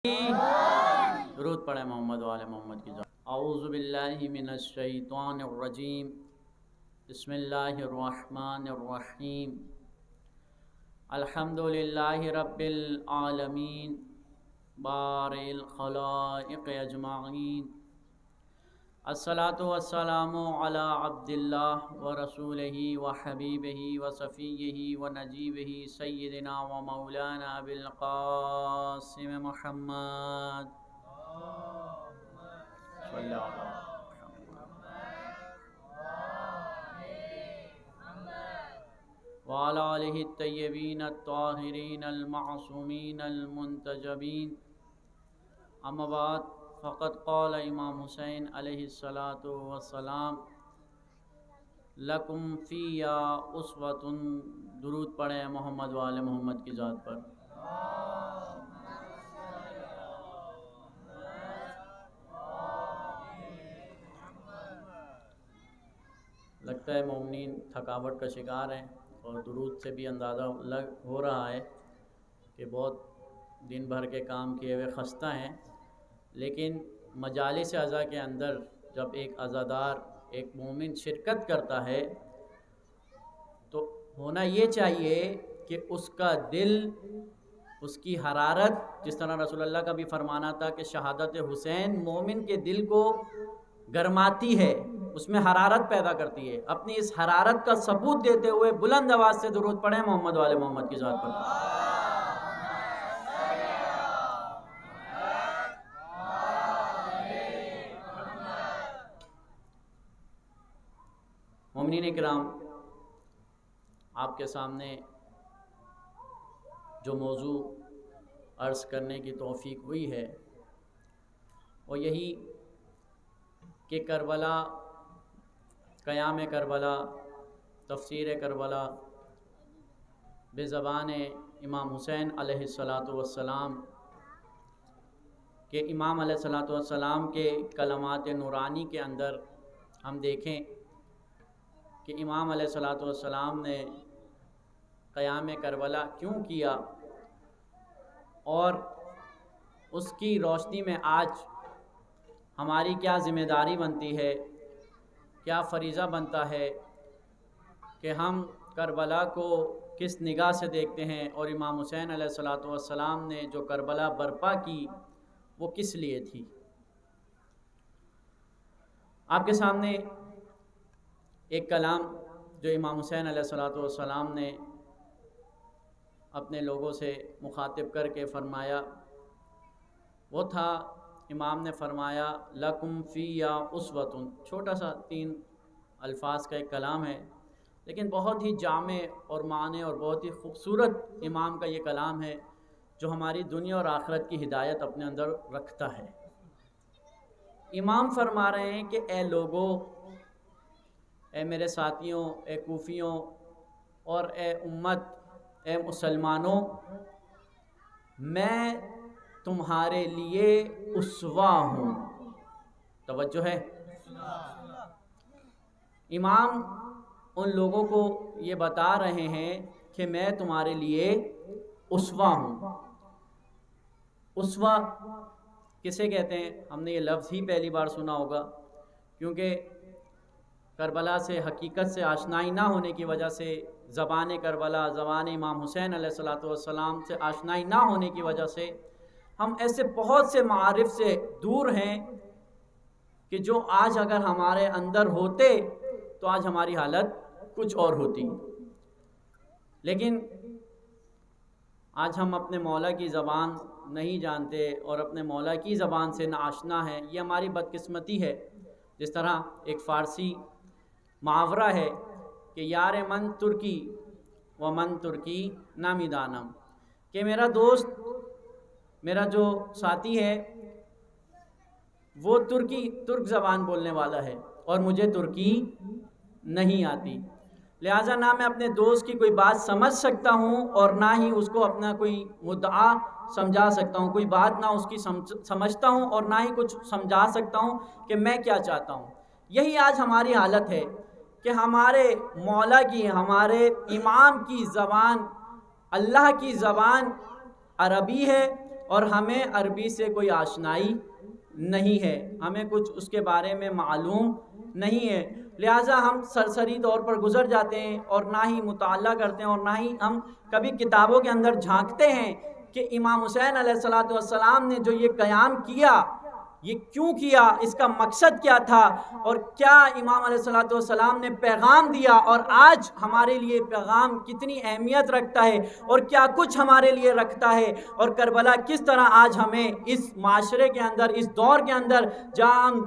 درود پڑھیں محمد والے محمد کی ذات۔ اعوذ باللہ من الشیطان الرجیم، بسم اللہ الرحمن الرحیم، الحمد للہ رب العالمین، بارئ الخلائق اجمعین، الصلاۃ والسلام علی عبد اللہ ورسولہ وحبیبہ وصفیہ ونجیبہ سیدنا ومولانا ابی القاسم محمد صلی اللہ علیہ وعلی آلہ الطیبین الطاہرین المعصومین المنتجبین، اما بعد فقد قال امام حسین علیہ الصلاۃ والسلام لکم فیا اسوۃ۔ درود پڑھیں محمد والے محمد کی ذات پر۔ لگتا ہے مومنین تھکاوٹ کا شکار ہیں، اور درود سے بھی اندازہ ہو رہا ہے کہ بہت دن بھر کے کام کیے ہوئے خستہ ہیں، لیکن مجالس عزا کے اندر جب ایک عزادار ایک مومن شرکت کرتا ہے تو ہونا یہ چاہیے کہ اس کا دل، اس کی حرارت، جس طرح رسول اللہ کا بھی فرمانا تھا کہ شہادت حسین مومن کے دل کو گرماتی ہے، اس میں حرارت پیدا کرتی ہے۔ اپنی اس حرارت کا ثبوت دیتے ہوئے بلند آواز سے درود پڑھیں محمد والے محمد کی ذات پر۔ مومنین کرام، آپ کے سامنے جو موضوع عرض کرنے کی توفیق ہوئی ہے وہ یہی کہ کربلا، قیام کربلا، تفسیر کربلا بزبان امام حسین علیہ الصلاۃ والسلام کہ امام علیہ الصلاۃ والسلام کے کلمات نورانی کے اندر ہم دیکھیں کہ امام علیہ الصلاۃ والسلام نے قیام کربلا کیوں کیا، اور اس کی روشنی میں آج ہماری کیا ذمہ داری بنتی ہے، کیا فریضہ بنتا ہے کہ ہم کربلا کو کس نگاہ سے دیکھتے ہیں، اور امام حسین علیہ الصلاۃ والسلام نے جو کربلا برپا کی وہ کس لیے تھی۔ آپ کے سامنے ایک کلام جو امام حسین علیہ الصلاۃ والسلام نے اپنے لوگوں سے مخاطب کر کے فرمایا وہ تھا، امام نے فرمایا لکم فیا اسوۃ۔ چھوٹا سا 3 الفاظ کا ایک کلام ہے، لیکن بہت ہی جامع اور معنی اور بہت ہی خوبصورت امام کا یہ کلام ہے جو ہماری دنیا اور آخرت کی ہدایت اپنے اندر رکھتا ہے۔ امام فرما رہے ہیں کہ اے لوگو، اے میرے ساتھیوں، اے کوفیوں، اور اے امت، اے مسلمانوں، میں تمہارے لیے اسوہ ہوں۔ توجہ ہے، امام ان لوگوں کو یہ بتا رہے ہیں کہ میں تمہارے لیے اسوہ ہوں۔ اسوہ کسے کہتے ہیں؟ ہم نے یہ لفظ ہی پہلی بار سنا ہوگا، کیونکہ کربلا سے، حقیقت سے آشنائی نہ ہونے کی وجہ سے، زبان کربلا، زبان امام حسین علیہ الصلاۃ والسلام سے آشنائی نہ ہونے کی وجہ سے ہم ایسے بہت سے معارف سے دور ہیں کہ جو آج اگر ہمارے اندر ہوتے تو آج ہماری حالت کچھ اور ہوتی۔ لیکن آج ہم اپنے مولا کی زبان نہیں جانتے اور اپنے مولا کی زبان سے ناآشنا ہیں، یہ ہماری بدقسمتی ہے۔ جس طرح ایک فارسی محاورہ ہے کہ یار من ترکی و من ترکی نامی دانم، کہ میرا دوست، میرا جو ساتھی ہے وہ ترک زبان بولنے والا ہے اور مجھے ترکی نہیں آتی، لہٰذا نہ میں اپنے دوست کی کوئی بات سمجھ سکتا ہوں اور نہ ہی اس کو اپنا کوئی مدعا سمجھا سکتا ہوں، کوئی بات نہ اس کی سمجھتا ہوں اور نہ ہی کچھ سمجھا سکتا ہوں کہ میں کیا چاہتا ہوں۔ یہی آج ہماری حالت ہے کہ ہمارے مولا کی، ہمارے امام کی زبان، اللہ کی زبان عربی ہے، اور ہمیں عربی سے کوئی آشنائی نہیں ہے، ہمیں کچھ اس کے بارے میں معلوم نہیں ہے، لہٰذا ہم سرسری طور پر گزر جاتے ہیں اور نہ ہی مطالعہ کرتے ہیں اور نہ ہی ہم کبھی کتابوں کے اندر جھانکتے ہیں کہ امام حسین علیہ السلام نے جو یہ قیام کیا یہ کیوں کیا، اس کا مقصد کیا تھا، اور کیا امام علیہ السلام نے پیغام دیا، اور آج ہمارے لیے پیغام کتنی اہمیت رکھتا ہے اور کیا کچھ ہمارے لیے رکھتا ہے، اور کربلا کس طرح آج ہمیں اس معاشرے کے اندر، اس دور کے اندر جہاں ہم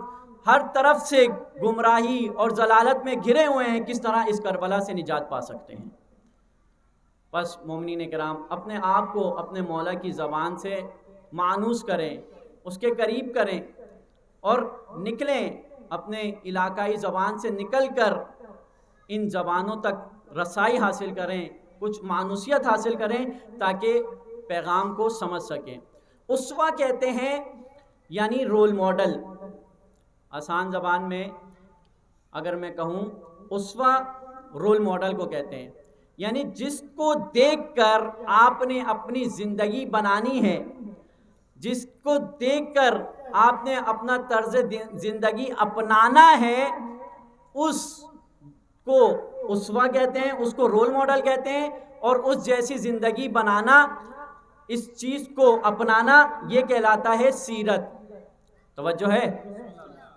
ہر طرف سے گمراہی اور ضلالت میں گھرے ہوئے ہیں، کس طرح اس کربلا سے نجات پا سکتے ہیں۔ بس مومنین کرام اپنے آپ کو اپنے مولا کی زبان سے مانوس کریں، اس کے قریب کریں اور نکلیں، اپنے علاقائی زبان سے نکل کر ان زبانوں تک رسائی حاصل کریں، کچھ مانوسیت حاصل کریں تاکہ پیغام کو سمجھ سکیں۔ اسوہ کہتے ہیں یعنی رول ماڈل، آسان زبان میں اگر میں کہوں اسوہ رول ماڈل کو کہتے ہیں، یعنی جس کو دیکھ کر آپ نے اپنی زندگی بنانی ہے، جس کو دیکھ کر آپ نے اپنا طرز زندگی اپنانا ہے، اس کو اسوہ کہتے ہیں، اس کو رول ماڈل کہتے ہیں، اور اس جیسی زندگی بنانا، اس چیز کو اپنانا، یہ کہلاتا ہے سیرت۔ توجہ ہے؟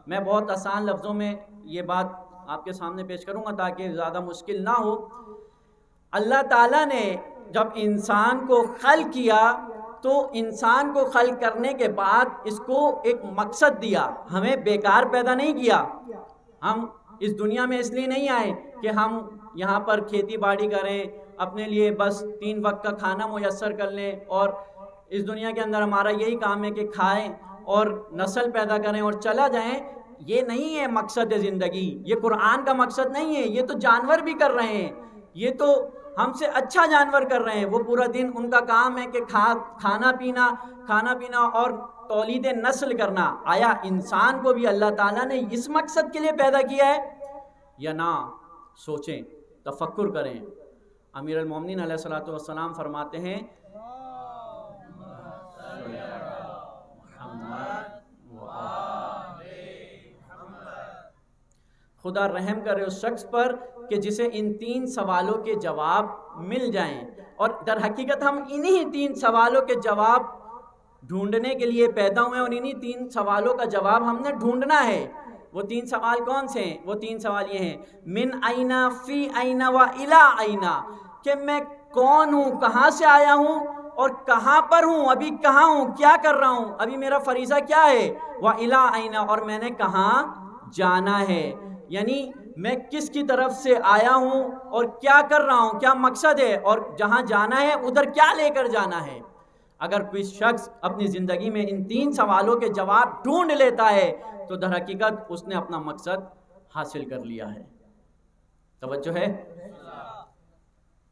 میں بہت آسان لفظوں میں یہ بات آپ کے سامنے پیش کروں گا تاکہ زیادہ مشکل نہ ہو۔ اللہ تعالیٰ نے جب انسان کو خلق کیا تو انسان کو خلق کرنے کے بعد اس کو ایک مقصد دیا، ہمیں بیکار پیدا نہیں کیا۔ ہم اس دنیا میں اس لیے نہیں آئے کہ ہم یہاں پر کھیتی باڑی کریں، اپنے لیے بس 3 وقت کا کھانا میسر کر لیں اور اس دنیا کے اندر ہمارا یہی کام ہے کہ کھائیں اور نسل پیدا کریں اور چلا جائیں۔ یہ نہیں ہے مقصد زندگی، یہ قرآن کا مقصد نہیں ہے۔ یہ تو جانور بھی کر رہے ہیں، یہ تو ہم سے اچھا جانور کر رہے ہیں، وہ پورا دن ان کا کام ہے کہ کھانا پینا اور تولید نسل کرنا۔ آیا انسان کو بھی اللہ تعالیٰ نے اس مقصد کے لیے پیدا کیا ہے یا نہ؟ سوچیں، تفکر کریں۔ امیر المومنین علیہ السلام فرماتے ہیں خدا رحم کرے اس شخص پر کہ جسے ان 3 سوالوں کے جواب مل جائیں، اور در حقیقت ہم انہی 3 سوالوں کے جواب ڈھونڈنے کے لیے پیدا ہوئے ہیں، اور انہی 3 سوالوں کا جواب ہم نے ڈھونڈنا ہے۔ وہ 3 سوال کون سے ہیں؟ وہ 3 سوال یہ ہیں: من این، فی این و الی این، کہ میں کون ہوں، کہاں سے آیا ہوں اور کہاں پر ہوں، ابھی کہاں ہوں، کیا کر رہا ہوں، ابھی میرا فریضہ کیا ہے، و الی این، اور میں نے کہاں جانا ہے، یعنی میں کس کی طرف سے آیا ہوں اور کیا کر رہا ہوں، کیا مقصد ہے، اور جہاں جانا ہے ادھر کیا لے کر جانا ہے۔ اگر کوئی شخص اپنی زندگی میں ان 3 سوالوں کے جواب ڈھونڈ لیتا ہے تو در حقیقت اس نے اپنا مقصد حاصل کر لیا ہے۔ توجہ ہے؟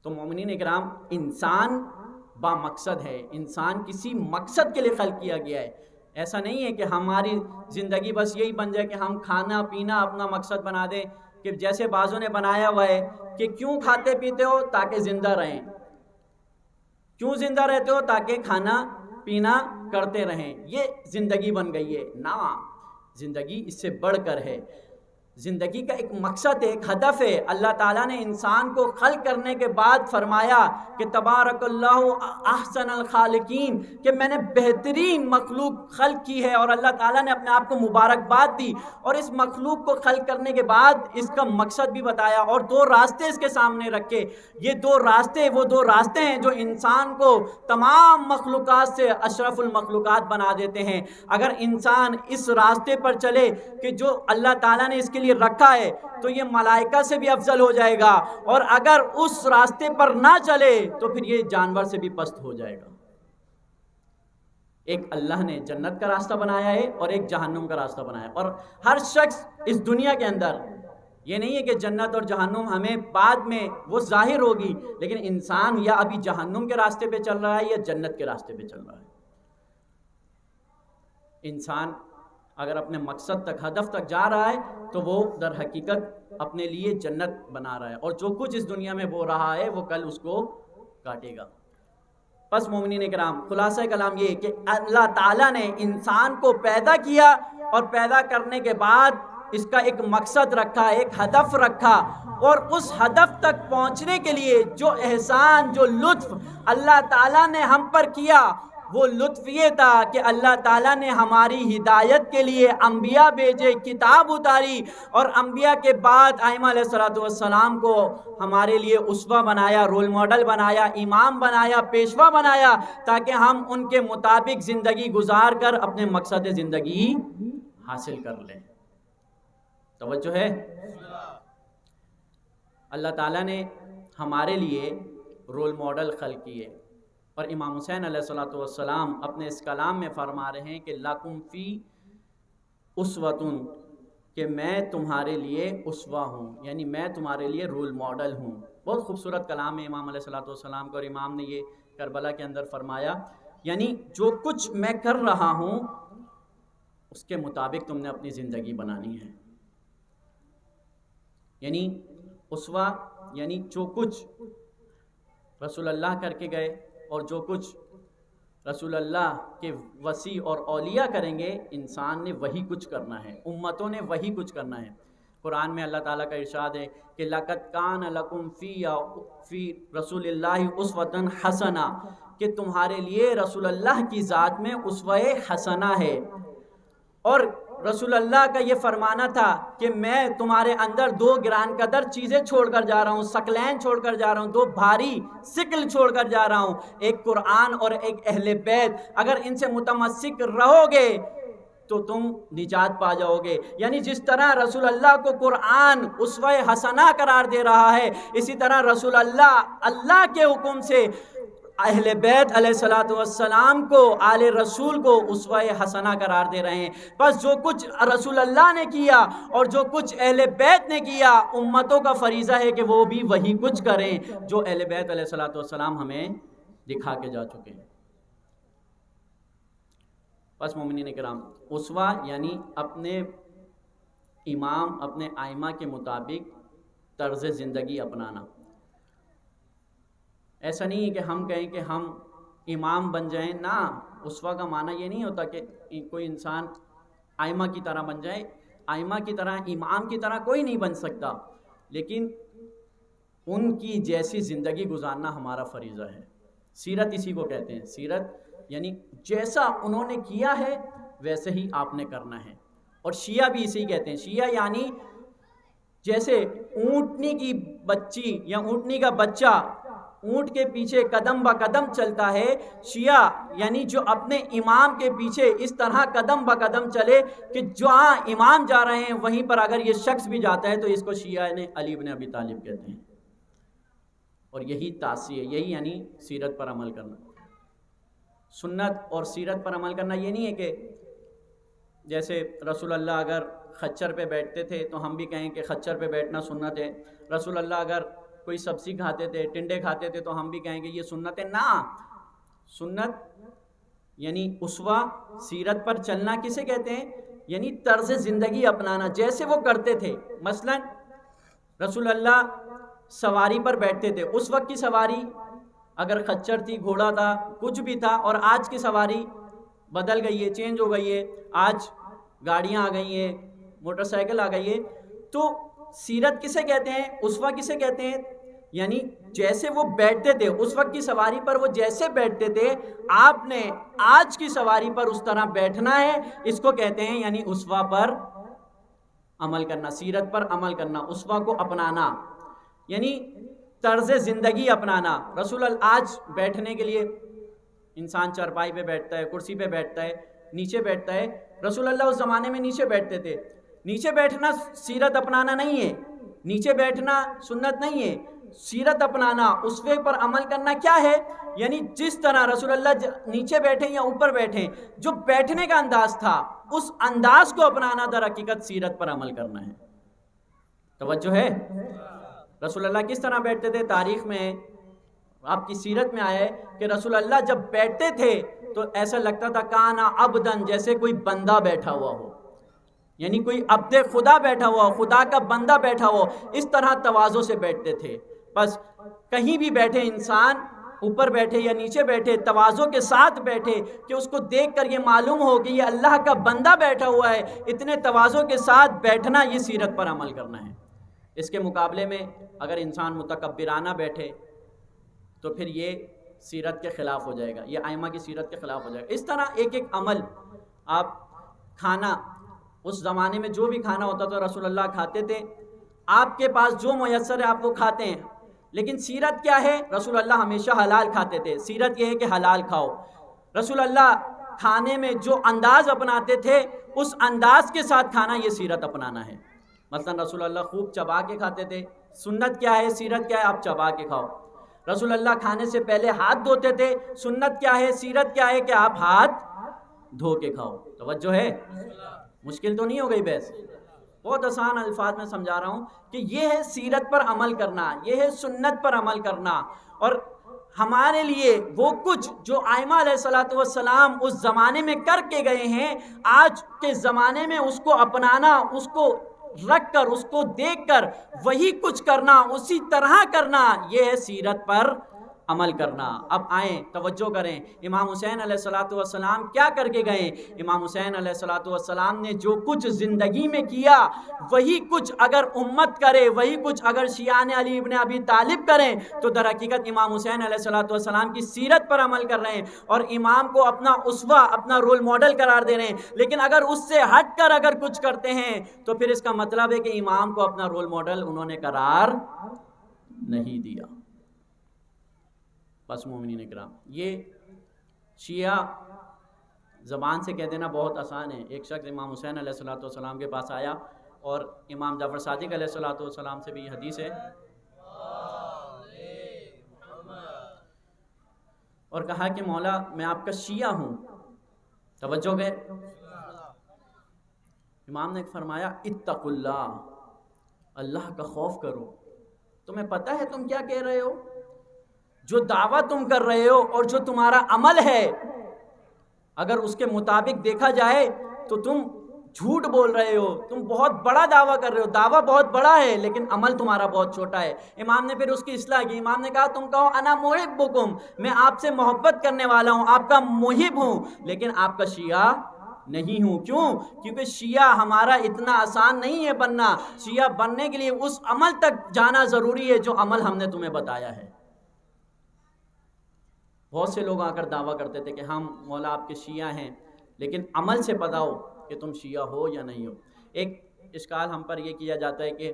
تو مومنین اکرام، انسان با مقصد ہے، انسان کسی مقصد کے لیے خلق کیا گیا ہے۔ ایسا نہیں ہے کہ ہماری زندگی بس یہی بن جائے کہ ہم کھانا پینا اپنا مقصد بنا دیں، کہ جیسے بعضوں نے بنایا ہوا ہے کہ کیوں کھاتے پیتے ہو؟ تاکہ زندہ رہیں۔ کیوں زندہ رہتے ہو؟ تاکہ کھانا پینا کرتے رہیں۔ یہ زندگی بن گئی ہے۔ نہ، زندگی اس سے بڑھ کر ہے۔ زندگی کا ایک مقصد ہے، ایک ہدف ہے۔ اللہ تعالیٰ نے انسان کو خلق کرنے کے بعد فرمایا کہ تبارک اللہ احسن الخالقین، کہ میں نے بہترین مخلوق خلق کی ہے، اور اللہ تعالیٰ نے اپنے آپ کو مبارکباد دی، اور اس مخلوق کو خلق کرنے کے بعد اس کا مقصد بھی بتایا، اور 2 راستے اس کے سامنے رکھے۔ یہ 2 راستے وہ 2 راستے ہیں جو انسان کو تمام مخلوقات سے اشرف المخلوقات بنا دیتے ہیں۔ اگر انسان اس راستے پر چلے کہ جو اللہ تعالیٰ نے اس کے لیے رکھا ہے تو یہ ملائکہ سے بھی افضل ہو جائے گا، اور اگر اس راستے پر نہ چلے تو پھر یہ جانور سے بھی پست ہو جائے گا۔ ایک اللہ نے جنت کا راستہ بنایا ہے اور ایک جہنم کا راستہ بنایا ہے، اور ہر شخص اس دنیا کے اندر، یہ نہیں ہے کہ جنت اور جہنم ہمیں بعد میں وہ ظاہر ہوگی، لیکن انسان یا ابھی جہنم کے راستے پہ چل رہا ہے یا جنت کے راستے پہ چل رہا ہے۔ انسان اگر اپنے مقصد تک، ہدف تک جا رہا ہے تو وہ در حقیقت اپنے لیے جنت بنا رہا ہے، اور جو کچھ اس دنیا میں بو رہا ہے وہ کل اس کو کاٹے گا۔ پس مومنین کرام خلاصہ کلام یہ کہ اللہ تعالیٰ نے انسان کو پیدا کیا اور پیدا کرنے کے بعد اس کا ایک مقصد رکھا، ایک ہدف رکھا، اور اس ہدف تک پہنچنے کے لیے جو احسان، جو لطف اللہ تعالیٰ نے ہم پر کیا، وہ لطف یہ تھا کہ اللہ تعالیٰ نے ہماری ہدایت کے لیے انبیاء بھیجے، کتاب اتاری، اور انبیاء کے بعد ائمہ علیہ السلام کو ہمارے لیے اسوہ بنایا، رول ماڈل بنایا، امام بنایا، پیشوا بنایا، تاکہ ہم ان کے مطابق زندگی گزار کر اپنے مقصد زندگی حاصل کر لیں۔ توجہ ہے؟ اللہ تعالیٰ نے ہمارے لیے رول ماڈل خلق کیے، اور امام حسین علیہ السلام اپنے اس کلام میں فرما رہے ہیں کہ لَکُمْ فِی اسوۃ، کہ میں تمہارے لیے اسوہ ہوں، یعنی میں تمہارے لیے رول ماڈل ہوں۔ بہت خوبصورت کلام ہے امام علیہ السلام کا، اور امام نے یہ کربلا کے اندر فرمایا، یعنی جو کچھ میں کر رہا ہوں اس کے مطابق تم نے اپنی زندگی بنانی ہے۔ یعنی اسوہ یعنی جو کچھ رسول اللہ کر کے گئے اور جو کچھ رسول اللہ کے وصی اور اولیاء کریں گے، انسان نے وہی کچھ کرنا ہے، امتوں نے وہی کچھ کرنا ہے۔ قرآن میں اللہ تعالیٰ کا ارشاد ہے کہ لَقَدْ كَانَ لَكُمْ فِي رَسُولِ اللَّهِ أُسْوَةٌ حَسَنَةٌ، کہ تمہارے لیے رسول اللہ کی ذات میں اسوہ حسنہ ہے۔ اور رسول اللہ کا یہ فرمانا تھا کہ میں تمہارے اندر دو گران قدر چیزیں چھوڑ کر جا رہا ہوں، ثقلین چھوڑ کر جا رہا ہوں، دو بھاری ثقل چھوڑ کر جا رہا ہوں، ایک قرآن اور ایک اہل بیت۔ اگر ان سے متمسک رہو گے تو تم نجات پا جاؤ گے۔ یعنی جس طرح رسول اللہ کو قرآن اسوہ حسنہ قرار دے رہا ہے، اسی طرح رسول اللہ کے حکم سے اہل بیت علیہ السلام کو، آل رسول کو اسوہ حسنہ قرار دے رہے ہیں۔ بس جو کچھ رسول اللہ نے کیا اور جو کچھ اہل بیت نے کیا، امتوں کا فریضہ ہے کہ وہ بھی وہی کچھ کریں جو اہل بیت علیہ السلام ہمیں دکھا کے جا چکے ہیں۔ بس مومنین کرام، اسوہ یعنی اپنے امام، اپنے ائمہ کے مطابق طرز زندگی اپنانا۔ ایسا نہیں ہے کہ ہم کہیں کہ ہم امام بن جائیں، نہ، اسوہ کا معنی یہ نہیں ہوتا کہ کوئی انسان ائمہ کی طرح بن جائے۔ ائمہ کی طرح، امام کی طرح کوئی نہیں بن سکتا، لیکن ان کی جیسی زندگی گزارنا ہمارا فریضہ ہے۔ سیرت اسی کو کہتے ہیں، سیرت یعنی جیسا انہوں نے کیا ہے ویسے ہی آپ نے کرنا ہے۔ اور شیعہ بھی اسی کہتے ہیں، شیعہ یعنی جیسے اونٹنی کی بچی یا اونٹنی کا بچہ اونٹ کے پیچھے قدم با قدم چلتا ہے، شیعہ یعنی جو اپنے امام کے پیچھے اس طرح قدم با قدم چلے کہ جہاں امام جا رہے ہیں وہیں پر اگر یہ شخص بھی جاتا ہے تو اس کو شیعہ نے علی بن ابی طالب کہتے ہیں۔ اور یہی تاثیر، یہی یعنی سیرت پر عمل کرنا۔ سنت اور سیرت پر عمل کرنا یہ نہیں ہے کہ جیسے رسول اللہ اگر خچر پہ بیٹھتے تھے تو ہم بھی کہیں کہ خچر پہ بیٹھنا سنت ہے، رسول اللہ اگر کوئی سبزی کھاتے تھے، ٹنڈے کھاتے تھے تو ہم بھی کہیں کہ یہ سنت ہے۔ نہ، سنت یعنی اسوہ، سیرت پر چلنا کسے کہتے ہیں؟ یعنی طرز زندگی اپنانا جیسے وہ کرتے تھے۔ مثلا رسول اللہ سواری پر بیٹھتے تھے، اس وقت کی سواری اگر خچر تھی، گھوڑا تھا، کچھ بھی تھا، اور آج کی سواری بدل گئی ہے، چینج ہو گئی ہے، آج گاڑیاں آ گئی ہیں، موٹر سائیکل آ گئی ہے۔ تو سیرت کسے کہتے ہیں؟ اسوہ کسے کہتے ہیں؟ یعنی جیسے وہ بیٹھتے تھے اس وقت کی سواری پر، وہ جیسے بیٹھتے تھے آپ نے آج کی سواری پر اس طرح بیٹھنا ہے، اس کو کہتے ہیں یعنی اسوہ پر عمل کرنا، سیرت پر عمل کرنا، اسوہ کو اپنانا، یعنی طرز زندگی اپنانا۔ رسول اللہ آج بیٹھنے کے لیے انسان چارپائی پہ بیٹھتا ہے، کرسی پہ بیٹھتا ہے، نیچے بیٹھتا ہے، رسول اللہ اس زمانے میں نیچے بیٹھتے تھے۔ نیچے بیٹھنا سیرت اپنانا نہیں ہے، نیچے بیٹھنا سنت نہیں ہے، سیرت اپنانا، اسوے پر عمل کرنا کیا ہے؟ یعنی جس طرح رسول اللہ نیچے بیٹھیں یا اوپر بیٹھیں، جو بیٹھنے کا انداز تھا اس انداز کو اپنانا در حقیقت سیرت پر عمل کرنا ہے۔ توجہ ہے؟ رسول اللہ کس طرح بیٹھتے تھے؟ تاریخ میں آپ کی سیرت میں آیا ہے کہ رسول اللہ جب بیٹھتے تھے تو ایسا لگتا تھا کانا عبدن، جیسے کوئی بندہ بیٹھا ہوا ہو، یعنی کوئی عبد خدا بیٹھا ہوا، خدا کا بندہ بیٹھا ہوا، اس طرح تواضع سے بیٹھتے تھے۔ بس کہیں بھی بیٹھے انسان اوپر بیٹھے یا نیچے بیٹھے تواضع کے ساتھ بیٹھے کہ اس کو دیکھ کر یہ معلوم ہو کہ یہ اللہ کا بندہ بیٹھا ہوا ہے، اتنے تواضع کے ساتھ بیٹھنا یہ سیرت پر عمل کرنا ہے۔ اس کے مقابلے میں اگر انسان متکبرانہ بیٹھے تو پھر یہ سیرت کے خلاف ہو جائے گا، یہ ائمہ کی سیرت کے خلاف ہو جائے گا۔ اس طرح ایک ایک عمل، آپ کھانا، اس زمانے میں جو بھی کھانا ہوتا تھا رسول اللہ کھاتے تھے، آپ کے پاس جو میسر ہے آپ وہ کھاتے ہیں، لیکن سیرت کیا ہے؟ رسول اللہ ہمیشہ حلال کھاتے تھے۔ سیرت یہ ہے کہ حلال کھاؤ۔ رسول اللہ کھانے میں جو انداز اپناتے تھے اس انداز کے ساتھ کھانا، یہ سیرت اپنانا ہے۔ مثلا رسول اللہ خوب چبا کے کھاتے تھے۔ سنت کیا ہے؟ سیرت کیا ہے؟ آپ چبا کے کھاؤ۔ رسول اللہ کھانے سے پہلے ہاتھ دھوتے تھے۔ سنت کیا ہے؟ سیرت کیا ہے کہ آپ ہاتھ دھو کے کھاؤ۔ توجہ ہے؟ مشکل تو نہیں ہو گئی بحث؟ بہت آسان الفاظ میں سمجھا رہا ہوں کہ یہ ہے سیرت پر عمل کرنا، یہ ہے سنت پر عمل کرنا۔ اور ہمارے لیے وہ کچھ جو ائمہ علیہ السلام اس زمانے میں کر کے گئے ہیں، آج کے زمانے میں اس کو اپنانا، اس کو رکھ کر، اس کو دیکھ کر وہی کچھ کرنا، اسی طرح کرنا، یہ ہے سیرت پر عمل کرنا۔ اب آئیں، توجہ کریں، امام حسین علیہ السلام کیا کر کے گئے؟ امام حسین علیہ السلام نے جو کچھ زندگی میں کیا وہی کچھ اگر امت کرے، وہی کچھ اگر شیعان علی ابن ابی طالب کریں تو در حقیقت امام حسین علیہ السلام کی سیرت پر عمل کر رہے ہیں اور امام کو اپنا اسوہ، اپنا رول ماڈل قرار دے رہے ہیں۔ لیکن اگر اس سے ہٹ کر اگر کچھ کرتے ہیں تو پھر اس کا مطلب ہے کہ امام کو اپنا رول ماڈل انہوں نے قرار نہیں دیا۔ بس مومنین کرام، یہ شیعہ زبان سے کہہ دینا بہت آسان ہے۔ ایک شخص امام حسین علیہ السلام کے پاس آیا اور امام جعفر صادق علیہ السلام سے بھی یہ حدیث ہے، اور کہا کہ مولا میں آپ کا شیعہ ہوں۔ توجہ گئے؟ امام نے فرمایا اتقوا اللہ، اللہ کا خوف کرو۔ تمہیں پتہ ہے تم کیا کہہ رہے ہو؟ جو دعویٰ تم کر رہے ہو اور جو تمہارا عمل ہے، اگر اس کے مطابق دیکھا جائے تو تم جھوٹ بول رہے ہو، تم بہت بڑا دعویٰ کر رہے ہو، دعویٰ بہت بڑا ہے لیکن عمل تمہارا بہت چھوٹا ہے۔ امام نے پھر اس کی اصلاح کی۔ امام نے کہا تم کہو انا محبکم، میں آپ سے محبت کرنے والا ہوں، آپ کا محب ہوں، لیکن آپ کا شیعہ نہیں ہوں۔ کیوں؟ کیونکہ شیعہ ہمارا اتنا آسان نہیں ہے بننا۔ شیعہ بننے کے لیے اس عمل تک جانا ضروری ہے جو عمل ہم نے تمہیں بتایا ہے۔ بہت سے لوگ آ کر دعویٰ کرتے تھے کہ ہم مولا آپ کے شیعہ ہیں، لیکن عمل سے بتاؤ کہ تم شیعہ ہو یا نہیں ہو۔ ایک اشکال ہم پر یہ کیا جاتا ہے کہ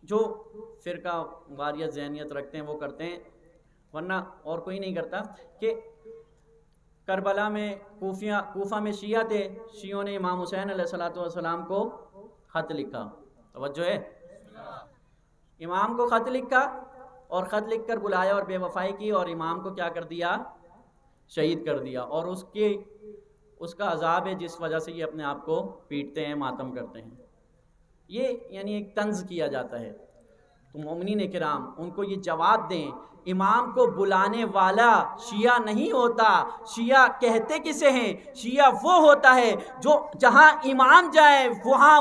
جو فرقہ واریت ذہنیت رکھتے ہیں وہ کرتے ہیں، ورنہ اور کوئی نہیں کرتا، کہ کربلا میں کوفہ میں شیعہ تھے، شیعوں نے امام حسین علیہ السلام کو خط لکھا۔ توجہ ہے؟ امام کو خط لکھا اور خط لکھ کر بلایا اور بے وفائی کی اور امام کو کیا کر دیا؟ شہید کر دیا۔ اور اس کا عذاب ہے جس وجہ سے یہ اپنے آپ کو پیٹتے ہیں، ماتم کرتے ہیں۔ یہ یعنی ایک طنز کیا جاتا ہے۔ تو مومنین کرام ان کو یہ جواب دیں، امام کو بلانے والا شیعہ نہیں ہوتا۔ شیعہ کہتے کسے ہیں؟ شیعہ وہ ہوتا ہے جو جہاں امام جائے وہاں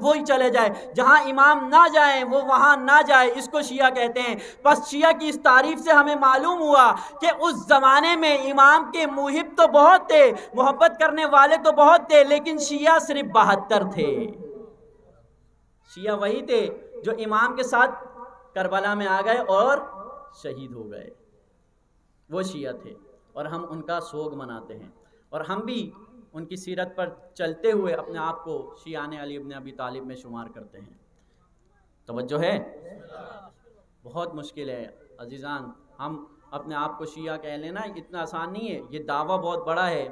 وہی چلے جائے، جہاں امام نہ جائے وہ وہاں نہ جائے، اس کو شیعہ کہتے ہیں۔ بس شیعہ کی اس تعریف سے ہمیں معلوم ہوا کہ اس زمانے میں امام کے محب تو بہت تھے، محبت کرنے والے تو بہت تھے، لیکن شیعہ صرف 72 تھے۔ شیعہ وہی تھے جو امام کے ساتھ کربلا میں آ گئے اور شہید ہو گئے، وہ شیعہ تھے، اور ہم ان کا سوگ مناتے ہیں، اور ہم بھی ان کی سیرت پر چلتے ہوئے اپنے آپ کو شیعان علی ابن ابی طالب میں شمار کرتے ہیں۔ توجہ ہے؟ بہت مشکل ہے عزیزان، ہم اپنے آپ کو شیعہ کہہ لینا اتنا آسان نہیں ہے، یہ دعویٰ بہت بڑا ہے۔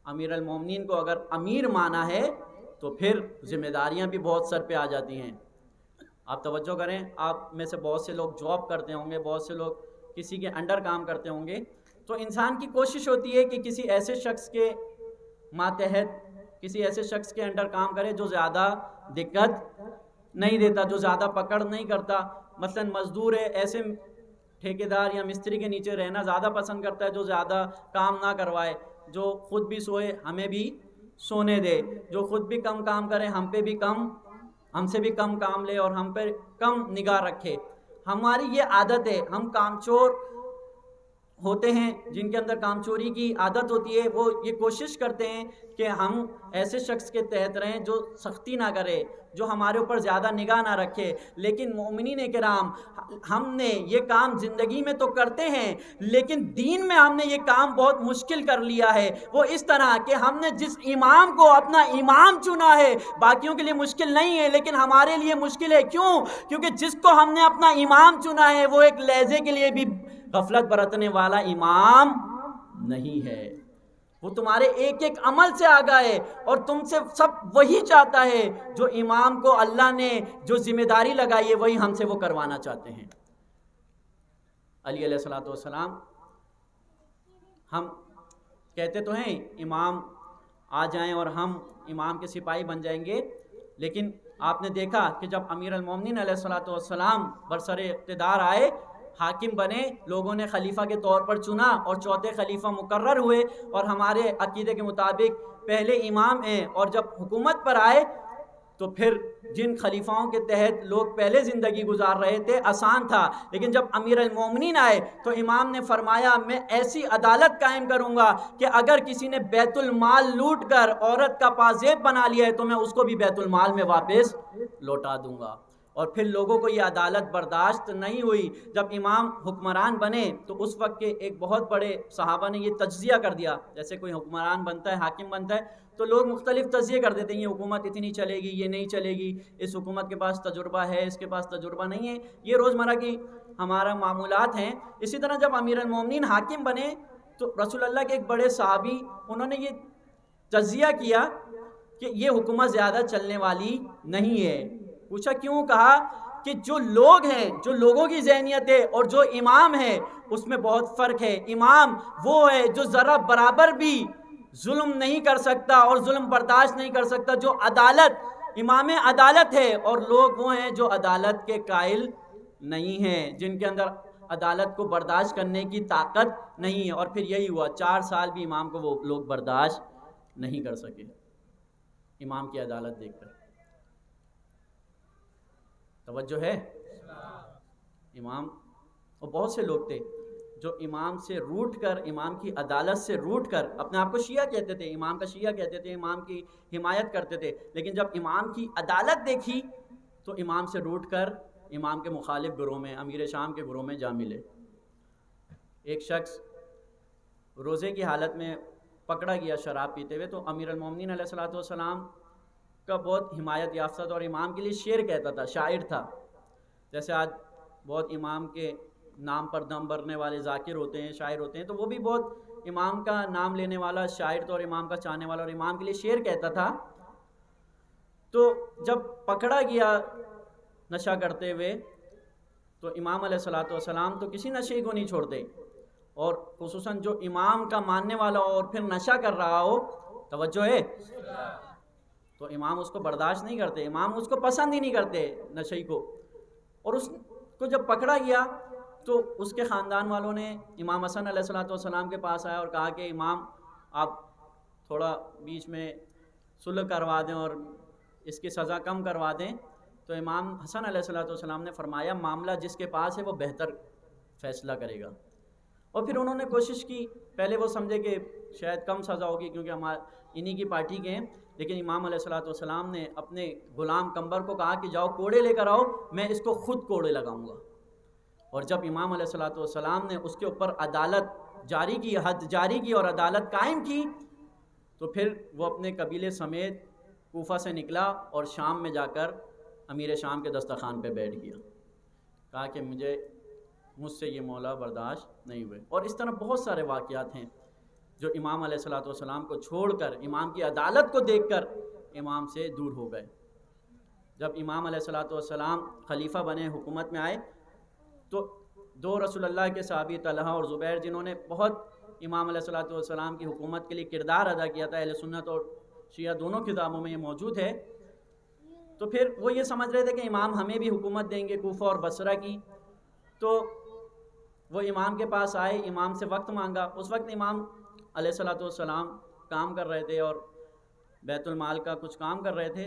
امیر المومنین کو اگر امیر مانا ہے تو پھر ذمہ داریاں بھی بہت سر پہ آ جاتی ہیں۔ آپ توجہ کریں، آپ میں سے بہت سے لوگ جاب کرتے ہوں گے، بہت سے لوگ کسی کے انڈر کام کرتے ہوں گے، تو انسان کی کوشش ہوتی ہے کہ کسی ایسے شخص کے ماتحت، کسی ایسے شخص کے انڈر کام کرے جو زیادہ دقت نہیں دیتا، جو زیادہ پکڑ نہیں کرتا۔ مثلا مزدور ہے، ایسے ٹھیکیدار یا مستری کے نیچے رہنا زیادہ پسند کرتا ہے جو زیادہ کام نہ کروائے، جو خود بھی سوئے ہمیں بھی سونے دے، جو خود بھی کم کام کرے ہم سے بھی کم کام لے اور ہم پہ کم نگاہ رکھے۔ ہماری یہ عادت ہے، ہم کامچور ہوتے ہیں جن کے اندر کام چوری کی عادت ہوتی ہے، وہ یہ کوشش کرتے ہیں کہ ہم ایسے شخص کے تحت رہیں جو سختی نہ کرے، جو ہمارے اوپر زیادہ نگاہ نہ رکھے۔ لیکن مومنین کرام، ہم نے یہ کام زندگی میں تو کرتے ہیں، لیکن دین میں ہم نے یہ کام بہت مشکل کر لیا ہے۔ وہ اس طرح کہ ہم نے جس امام کو اپنا امام چنا ہے، باقیوں کے لیے مشکل نہیں ہے لیکن ہمارے لیے مشکل ہے۔ کیوں؟ کیونکہ جس کو ہم نے اپنا امام چنا ہے وہ ایک لہجے کے لیے بھی غفلت برتنے والا امام نہیں ہے، وہ تمہارے ایک ایک عمل سے آگاہ ہے، اور تم سے سب وہی چاہتا ہے جو امام کو اللہ نے جو ذمہ داری لگائی ہے وہی ہم سے وہ کروانا چاہتے ہیں۔ علی علیہ الصلوۃ والسلام، ہم کہتے تو ہیں امام آ جائیں اور ہم امام کے سپاہی بن جائیں گے، لیکن آپ نے دیکھا کہ جب امیر المومنین علیہ الصلوۃ والسلام برسر اقتدار آئے، حاکم بنے، لوگوں نے خلیفہ کے طور پر چنا اور چوتھے خلیفہ مقرر ہوئے، اور ہمارے عقیدے کے مطابق پہلے امام ہیں، اور جب حکومت پر آئے تو پھر جن خلیفاؤں کے تحت لوگ پہلے زندگی گزار رہے تھے آسان تھا، لیکن جب امیر المومنین آئے تو امام نے فرمایا میں ایسی عدالت قائم کروں گا کہ اگر کسی نے بیت المال لوٹ کر عورت کا پازیب بنا لیا ہے تو میں اس کو بھی بیت المال میں واپس لوٹا دوں گا۔ اور پھر لوگوں کو یہ عدالت برداشت نہیں ہوئی۔ جب امام حکمران بنے تو اس وقت کے ایک بہت بڑے صحابہ نے یہ تجزیہ کر دیا، جیسے کوئی حکمران بنتا ہے، حاکم بنتا ہے تو لوگ مختلف تجزیے کر دیتے ہیں، یہ حکومت اتنی چلے گی، یہ نہیں چلے گی، اس حکومت کے پاس تجربہ ہے، اس کے پاس تجربہ نہیں ہے، یہ روزمرہ کی ہمارا معمولات ہیں۔ اسی طرح جب امیر المومنین حاکم بنے تو رسول اللہ کے ایک بڑے صحابی انہوں نے یہ تجزیہ کیا کہ یہ حکومت زیادہ چلنے والی نہیں ہے۔ پوچھا کیوں؟ کہا کہ جو لوگ ہیں، جو لوگوں کی ذہنیت ہے اور جو امام ہے اس میں بہت فرق ہے۔ امام وہ ہے جو ذرا برابر بھی ظلم نہیں کر سکتا اور ظلم برداشت نہیں کر سکتا، جو عدالت، امام عدالت ہے، اور لوگ وہ ہیں جو عدالت کے قائل نہیں ہیں، جن کے اندر عدالت کو برداشت کرنے کی طاقت نہیں ہے۔ اور پھر یہی ہوا، 4 سال بھی امام کو وہ لوگ برداشت نہیں کر سکے امام کی عدالت دیکھ کر۔ توجہ ہے؟ امام، اور بہت سے لوگ تھے جو امام سے روٹ کر، امام کی عدالت سے روٹ کر، اپنے آپ کو شیعہ کہتے تھے، امام کا شیعہ کہتے تھے، امام کی حمایت کرتے تھے، لیکن جب امام کی عدالت دیکھی تو امام سے روٹ کر امام کے مخالف گروہ میں، امیر شام کے گروہ میں جا ملے۔ ایک شخص روزے کی حالت میں پکڑا گیا شراب پیتے ہوئے، تو امیر المومنین علیہ الصلوۃ والسلام کا بہت حمایت یافتہ تھا اور امام کے لیے شعر کہتا تھا، شاعر تھا۔ جیسے آج بہت امام کے نام پر دم بھرنے والے ذاکر ہوتے ہیں، شاعر ہوتے ہیں، تو وہ بھی بہت امام کا نام لینے والا شاعر تھا اور امام کا چاہنے والا، اور امام کے لیے شعر کہتا تھا۔ تو جب پکڑا گیا نشہ کرتے ہوئے تو امام علیہ الصلوۃ والسلام تو کسی نشے کو نہیں چھوڑتے، اور خصوصاً جو امام کا ماننے والا ہو اور پھر نشہ کر رہا ہو، توجہ ہے، تو امام اس کو برداشت نہیں کرتے، امام اس کو پسند ہی نہیں کرتے نشئی کو۔ اور اس کو جب پکڑا گیا تو اس کے خاندان والوں نے امام حسن علیہ الصلوۃ والسلام کے پاس آیا اور کہا کہ امام آپ تھوڑا بیچ میں صلح کروا دیں اور اس کی سزا کم کروا دیں۔ تو امام حسن علیہ الصلوۃ والسلام نے فرمایا معاملہ جس کے پاس ہے وہ بہتر فیصلہ کرے گا۔ اور پھر انہوں نے کوشش کی، پہلے وہ سمجھے کہ شاید کم سزا ہوگی کیونکہ ہمارے انہی کی پارٹی کے ہیں، لیکن امام علیہ الصلوۃ والسلام نے اپنے غلام قنبر کو کہا کہ جاؤ کوڑے لے کر آؤ، میں اس کو خود کوڑے لگاؤں گا۔ اور جب امام علیہ الصلوۃ والسلام نے اس کے اوپر عدالت جاری کی، حد جاری کی اور عدالت قائم کی، تو پھر وہ اپنے قبیلے سمیت کوفہ سے نکلا اور شام میں جا کر امیر شام کے دسترخوان پہ بیٹھ گیا، کہا کہ مجھ سے یہ مولا برداشت نہیں ہوئے۔ اور اس طرح بہت سارے واقعات ہیں جو امام علیہ الصلوۃ والسلام کو چھوڑ کر، امام کی عدالت کو دیکھ کر امام سے دور ہو گئے۔ جب امام علیہ الصلوۃ والسلام خلیفہ بنے، حکومت میں آئے، تو 2 رسول اللہ کے صحابی طلحہ اور زبیر جنہوں نے بہت امام علیہ الصلوۃ والسلام کی حکومت کے لیے کردار ادا کیا تھا، اہل سنت اور شیعہ دونوں کتابوں میں یہ موجود ہے، تو پھر وہ یہ سمجھ رہے تھے کہ امام ہمیں بھی حکومت دیں گے کوفہ اور بصرہ کی۔ تو وہ امام کے پاس آئے، امام سے وقت مانگا۔ اس وقت امام علیہ الصلوۃ والسلام کام کر رہے تھے اور بیت المال کا کچھ کام کر رہے تھے۔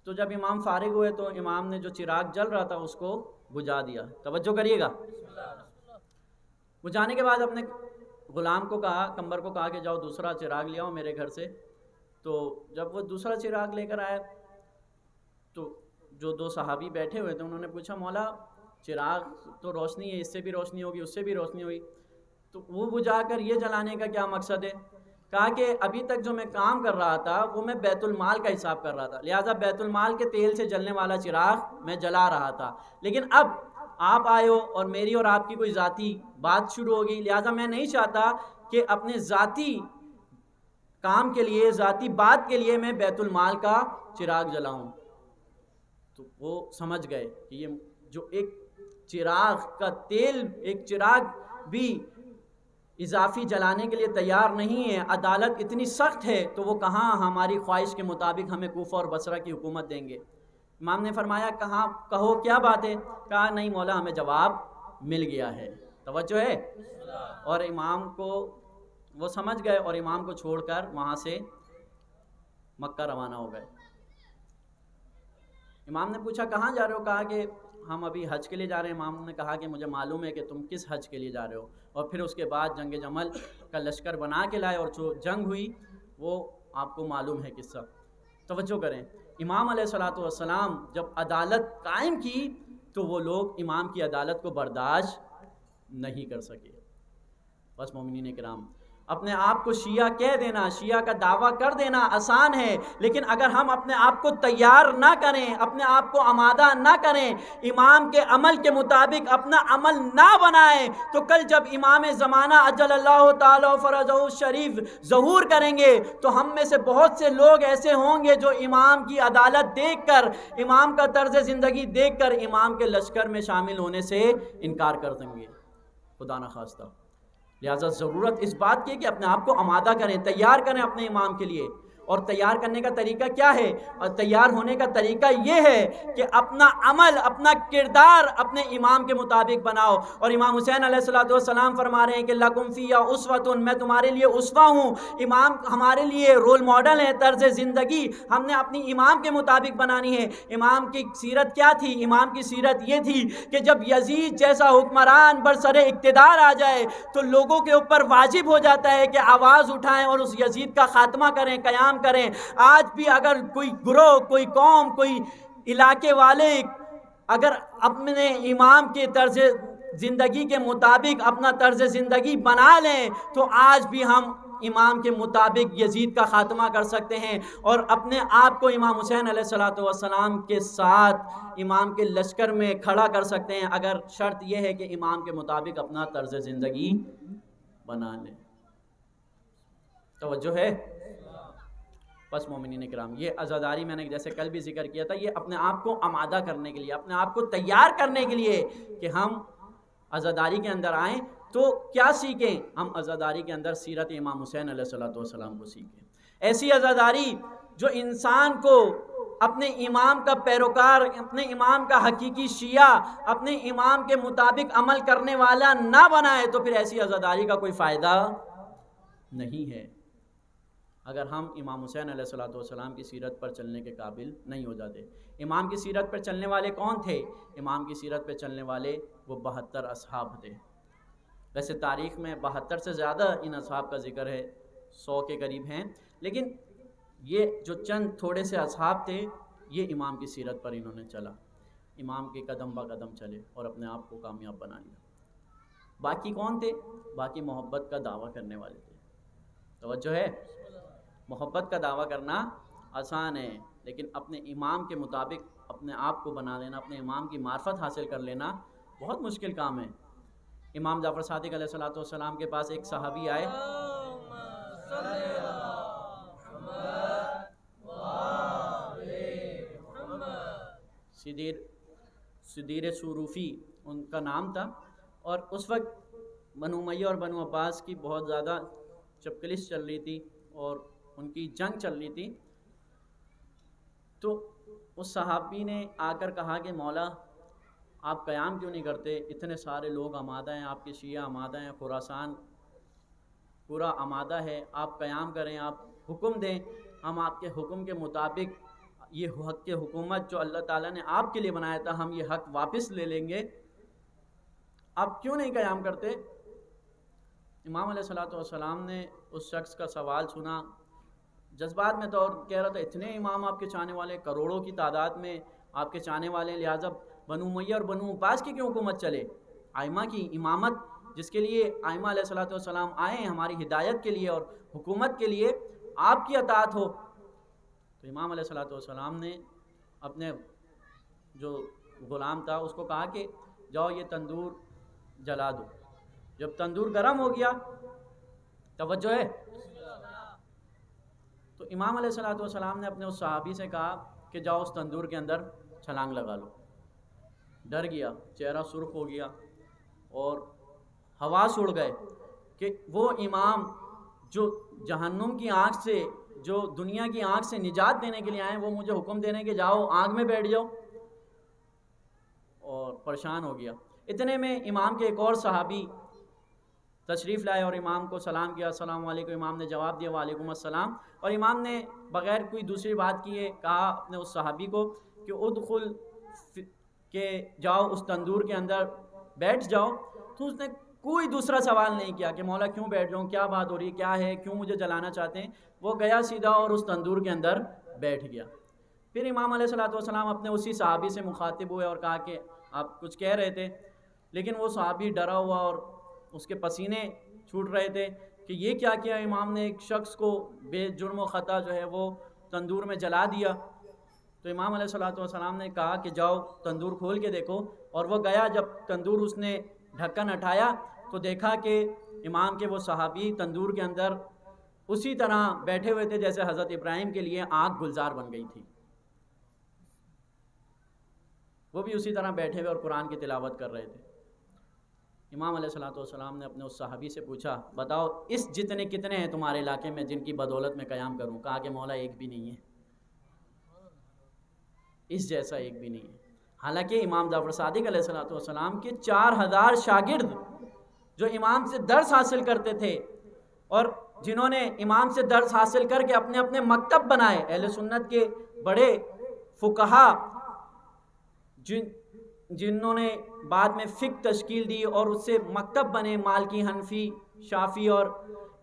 تو جب امام فارغ ہوئے تو امام نے جو چراغ جل رہا تھا اس کو بجھا دیا. توجہ کریے گا. بجھانے کے بعد اپنے غلام کو کہا, کمبر کو کہا کہ جاؤ دوسرا چراغ لے آؤ میرے گھر سے. تو جب وہ دوسرا چراغ لے کر آیا تو جو دو صحابی بیٹھے ہوئے تھے انہوں نے پوچھا, مولا چراغ تو روشنی ہے, اس سے بھی روشنی ہوگی, اس سے بھی روشنی ہوگی, تو وہ بجھا کر یہ جلانے کا کیا مقصد ہے؟ کہا کہ ابھی تک جو میں کام کر رہا تھا وہ میں بیت المال کا حساب کر رہا تھا, لہٰذا بیت المال کے تیل سے جلنے والا چراغ میں جلا رہا تھا, لیکن اب آپ آئے ہو اور میری اور آپ کی کوئی ذاتی بات شروع ہوگی, لہٰذا میں نہیں چاہتا کہ اپنے ذاتی کام کے لیے, ذاتی بات کے لیے میں بیت المال کا چراغ جلاؤں. تو وہ سمجھ گئے کہ یہ جو ایک چراغ کا تیل, ایک چراغ بھی اضافی جلانے کے لیے تیار نہیں ہے, عدالت اتنی سخت ہے, تو وہ کہاں ہماری خواہش کے مطابق ہمیں کوفہ اور بصرہ کی حکومت دیں گے. امام نے فرمایا کہاں, کہو کیا بات ہے؟ کہا نہیں مولا ہمیں جواب مل گیا ہے. توجہ ہے. اور امام کو وہ سمجھ گئے اور امام کو چھوڑ کر وہاں سے مکہ روانہ ہو گئے. امام نے پوچھا کہاں جا رہے ہو؟ کہا کہ ہم ابھی حج کے لیے جا رہے ہیں. امام نے کہا کہ مجھے معلوم ہے کہ تم کس حج کے لیے جا رہے ہو. اور پھر اس کے بعد جنگ جمل کا لشکر بنا کے لائے اور جو جنگ ہوئی وہ آپ کو معلوم ہے قصہ. توجہ کریں, امام علیہ الصلوۃ والسلام جب عدالت قائم کی تو وہ لوگ امام کی عدالت کو برداشت نہیں کر سکے. بس مومنین کرام, اپنے آپ کو شیعہ کہہ دینا, شیعہ کا دعویٰ کر دینا آسان ہے, لیکن اگر ہم اپنے آپ کو تیار نہ کریں, اپنے آپ کو آمادہ نہ کریں, امام کے عمل کے مطابق اپنا عمل نہ بنائیں, تو کل جب امام زمانہ عجل اللہ تعالی فرجہ شریف ظہور کریں گے تو ہم میں سے بہت سے لوگ ایسے ہوں گے جو امام کی عدالت دیکھ کر, امام کا طرز زندگی دیکھ کر امام کے لشکر میں شامل ہونے سے انکار کر دیں گے, خدا نخواستہ. لہٰذا ضرورت اس بات کی کہ اپنے آپ کو آمادہ کریں, تیار کریں اپنے امام کے لیے. اور تیار کرنے کا طریقہ کیا ہے؟ اور تیار ہونے کا طریقہ یہ ہے کہ اپنا عمل, اپنا کردار اپنے امام کے مطابق بناؤ. اور امام حسین علیہ السلام فرما رہے ہیں کہ لکم فی اسوۃ, میں تمہارے لیے اسوہ ہوں. امام ہمارے لیے رول ماڈل ہے, طرز زندگی ہم نے اپنی امام کے مطابق بنانی ہے. امام کی سیرت کیا تھی؟ امام کی سیرت یہ تھی کہ جب یزید جیسا حکمران برسر اقتدار آ جائے تو لوگوں کے اوپر واجب ہو جاتا ہے کہ آواز اٹھائیں اور اس یزید کا خاتمہ کریں, قیام کریں. آج بھی اگر کوئی گروہ, کوئی قوم, کوئی علاقے والے اگر اپنے امام کے طرز زندگی کے مطابق اپنا طرز زندگی بنا لیں تو آج بھی ہم امام کے مطابق یزید کا خاتمہ کر سکتے ہیں اور اپنے آپ کو امام حسین علیہ السلام کے ساتھ امام کے لشکر میں کھڑا کر سکتے ہیں, اگر شرط یہ ہے کہ امام کے مطابق اپنا طرز زندگی بنا لیں. توجہ ہے. بس مومنین کرام, یہ عزاداری میں نے جیسے کل بھی ذکر کیا تھا, یہ اپنے آپ کو آمادہ کرنے کے لیے, اپنے آپ کو تیار کرنے کے لیے کہ ہم عزاداری کے اندر آئیں. تو کیا سیکھیں ہم عزاداری کے اندر؟ سیرت امام حسین علیہ السلام کو سیکھیں. ایسی عزاداری جو انسان کو اپنے امام کا پیروکار, اپنے امام کا حقیقی شیعہ, اپنے امام کے مطابق عمل کرنے والا نہ بنائے, تو پھر ایسی عزاداری کا کوئی فائدہ نہیں ہے. اگر ہم امام حسین علیہ السلام کی سیرت پر چلنے کے قابل نہیں ہو جاتے. امام کی سیرت پر چلنے والے کون تھے؟ امام کی سیرت پر چلنے والے وہ 72 اصحاب تھے. ویسے تاریخ میں 72 سے زیادہ ان اصحاب کا ذکر ہے, 100 کے قریب ہیں, لیکن یہ جو چند تھوڑے سے اصحاب تھے یہ امام کی سیرت پر انہوں نے چلا, امام کے قدم با قدم چلے اور اپنے آپ کو کامیاب بنا لیا. باقی کون تھے؟ باقی محبت کا دعویٰ کرنے والے تھے. توجہ ہے. محبت کا دعویٰ کرنا آسان ہے, لیکن اپنے امام کے مطابق اپنے آپ کو بنا لینا, اپنے امام کی معرفت حاصل کر لینا بہت مشکل کام ہے. امام جعفر صادق علیہ السلام کے پاس ایک صحابی آئے, صدیر سوروفی ان کا نام تھا, اور اس وقت بنو امیہ اور بنو عباس کی بہت زیادہ چپکلش چل رہی تھی اور ان کی جنگ چل رہی تھی. تو اس صحابی نے آ کر کہا کہ مولا آپ قیام کیوں نہیں کرتے؟ اتنے سارے لوگ آمادہ ہیں, آپ کے شیعہ آمادہ ہیں, خراسان پورا آمادہ ہے, آپ قیام کریں, آپ حکم دیں, ہم آپ کے حکم کے مطابق یہ حق کی حکومت جو اللہ تعالیٰ نے آپ کے لیے بنایا تھا، ہم یہ حق واپس لے لیں گے، آپ کیوں نہیں قیام کرتے؟ امام علیہ الصلوۃ والسلام نے اس شخص کا سوال سنا، جذبات میں تو کہہ رہا تھا اتنے امام آپ کے چاہنے والے، کروڑوں کی تعداد میں آپ کے چاہنے والے، لہٰذا بنو امیہ اور بنو عباس کی کیوں حکومت چلے؟ ائمہ کی امامت جس کے لیے ائمہ علیہ الصلوۃ والسلام آئے ہیں ہماری ہدایت کے لیے اور حکومت کے لیے، آپ کی اطاعت ہو۔ تو امام علیہ الصلوۃ والسلام نے اپنے جو غلام تھا اس کو کہا کہ جاؤ یہ تندور جلا دو۔ جب تندور گرم ہو گیا، توجہ ہے، تو امام علیہ الصلوۃ والسلام نے اپنے اس صحابی سے کہا کہ جاؤ اس تندور کے اندر چھلانگ لگا لو۔ ڈر گیا، چہرہ سرخ ہو گیا اور حواس اڑ گئے کہ وہ امام جو جہنم کی آگ سے، جو دنیا کی آگ سے نجات دینے کے لیے آئے، وہ مجھے حکم دے رہے ہیں کہ جاؤ آگ میں بیٹھ جاؤ، اور پریشان ہو گیا۔ اتنے میں امام کے ایک اور صحابی تشریف لائے اور امام کو سلام کیا، السلام علیکم۔ امام نے جواب دیا وعلیکم السلام، اور امام نے بغیر کوئی دوسری بات کیے کہا اپنے اس صحابی کو کہ ادخل، کہ جاؤ اس تندور کے اندر بیٹھ جاؤ۔ تو اس نے کوئی دوسرا سوال نہیں کیا کہ مولا کیوں بیٹھ جاؤں، کیا بات ہو رہی ہے، کیا ہے، کیوں مجھے جلانا چاہتے ہیں۔ وہ گیا سیدھا اور اس تندور کے اندر بیٹھ گیا۔ پھر امام علیہ الصلوۃ والسلام اپنے اسی صحابی سے مخاطب ہوئے اور کہا کہ آپ کچھ کہہ رہے تھے، لیکن وہ صحابی ڈرا ہوا اور اس کے پسینے چھوٹ رہے تھے کہ یہ کیا کیا امام نے، ایک شخص کو بے جرم و خطا جو ہے وہ تندور میں جلا دیا۔ تو امام علیہ الصلوۃ والسلام نے کہا کہ جاؤ تندور کھول کے دیکھو، اور وہ گیا۔ جب تندور اس نے ڈھکن ہٹایا تو دیکھا کہ امام کے وہ صحابی تندور کے اندر اسی طرح بیٹھے ہوئے تھے جیسے حضرت ابراہیم کے لیے آگ گلزار بن گئی تھی، وہ بھی اسی طرح بیٹھے ہوئے اور قرآن کی تلاوت کر رہے تھے۔ امام علیہ الصلوۃ والسلام نے اپنے اس صحابی سے پوچھا بتاؤ اس جتنے کتنے ہیں تمہارے علاقے میں جن کی بدولت میں قیام کروں؟ کہا کہ مولا ایک بھی نہیں ہے، اس جیسا ایک بھی نہیں ہے۔ حالانکہ امام جعفر صادق علیہ الصلوۃ والسلام کے 4000 شاگرد جو امام سے درس حاصل کرتے تھے اور جنہوں نے امام سے درس حاصل کر کے اپنے اپنے مکتب بنائے، اہل سنت کے بڑے فقہا جنہوں نے بعد میں فقہ تشکیل دی اور اس سے مکتب بنے، مالکی، حنفی، شافی، اور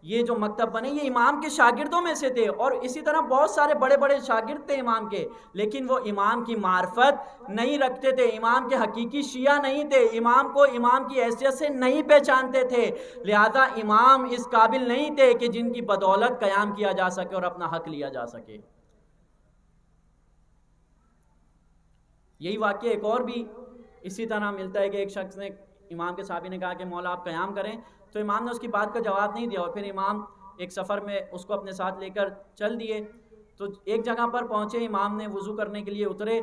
یہ جو مکتب بنے یہ امام کے شاگردوں میں سے تھے، اور اسی طرح بہت سارے بڑے بڑے شاگرد تھے امام کے، لیکن وہ امام کی معرفت نہیں رکھتے تھے، امام کے حقیقی شیعہ نہیں تھے، امام کو امام کی حیثیت سے نہیں پہچانتے تھے، لہذا امام اس قابل نہیں تھے کہ جن کی بدولت قیام کیا جا سکے اور اپنا حق لیا جا سکے۔ یہی واقعہ ایک اور بھی اسی طرح ملتا ہے کہ ایک شخص نے امام کے صحابی نے کہا کہ مولا آپ قیام کریں، تو امام نے اس کی بات کا جواب نہیں دیا، اور پھر امام ایک سفر میں اس کو اپنے ساتھ لے کر چل دیے۔ تو ایک جگہ پر پہنچے، امام نے وضو کرنے کے لیے اترے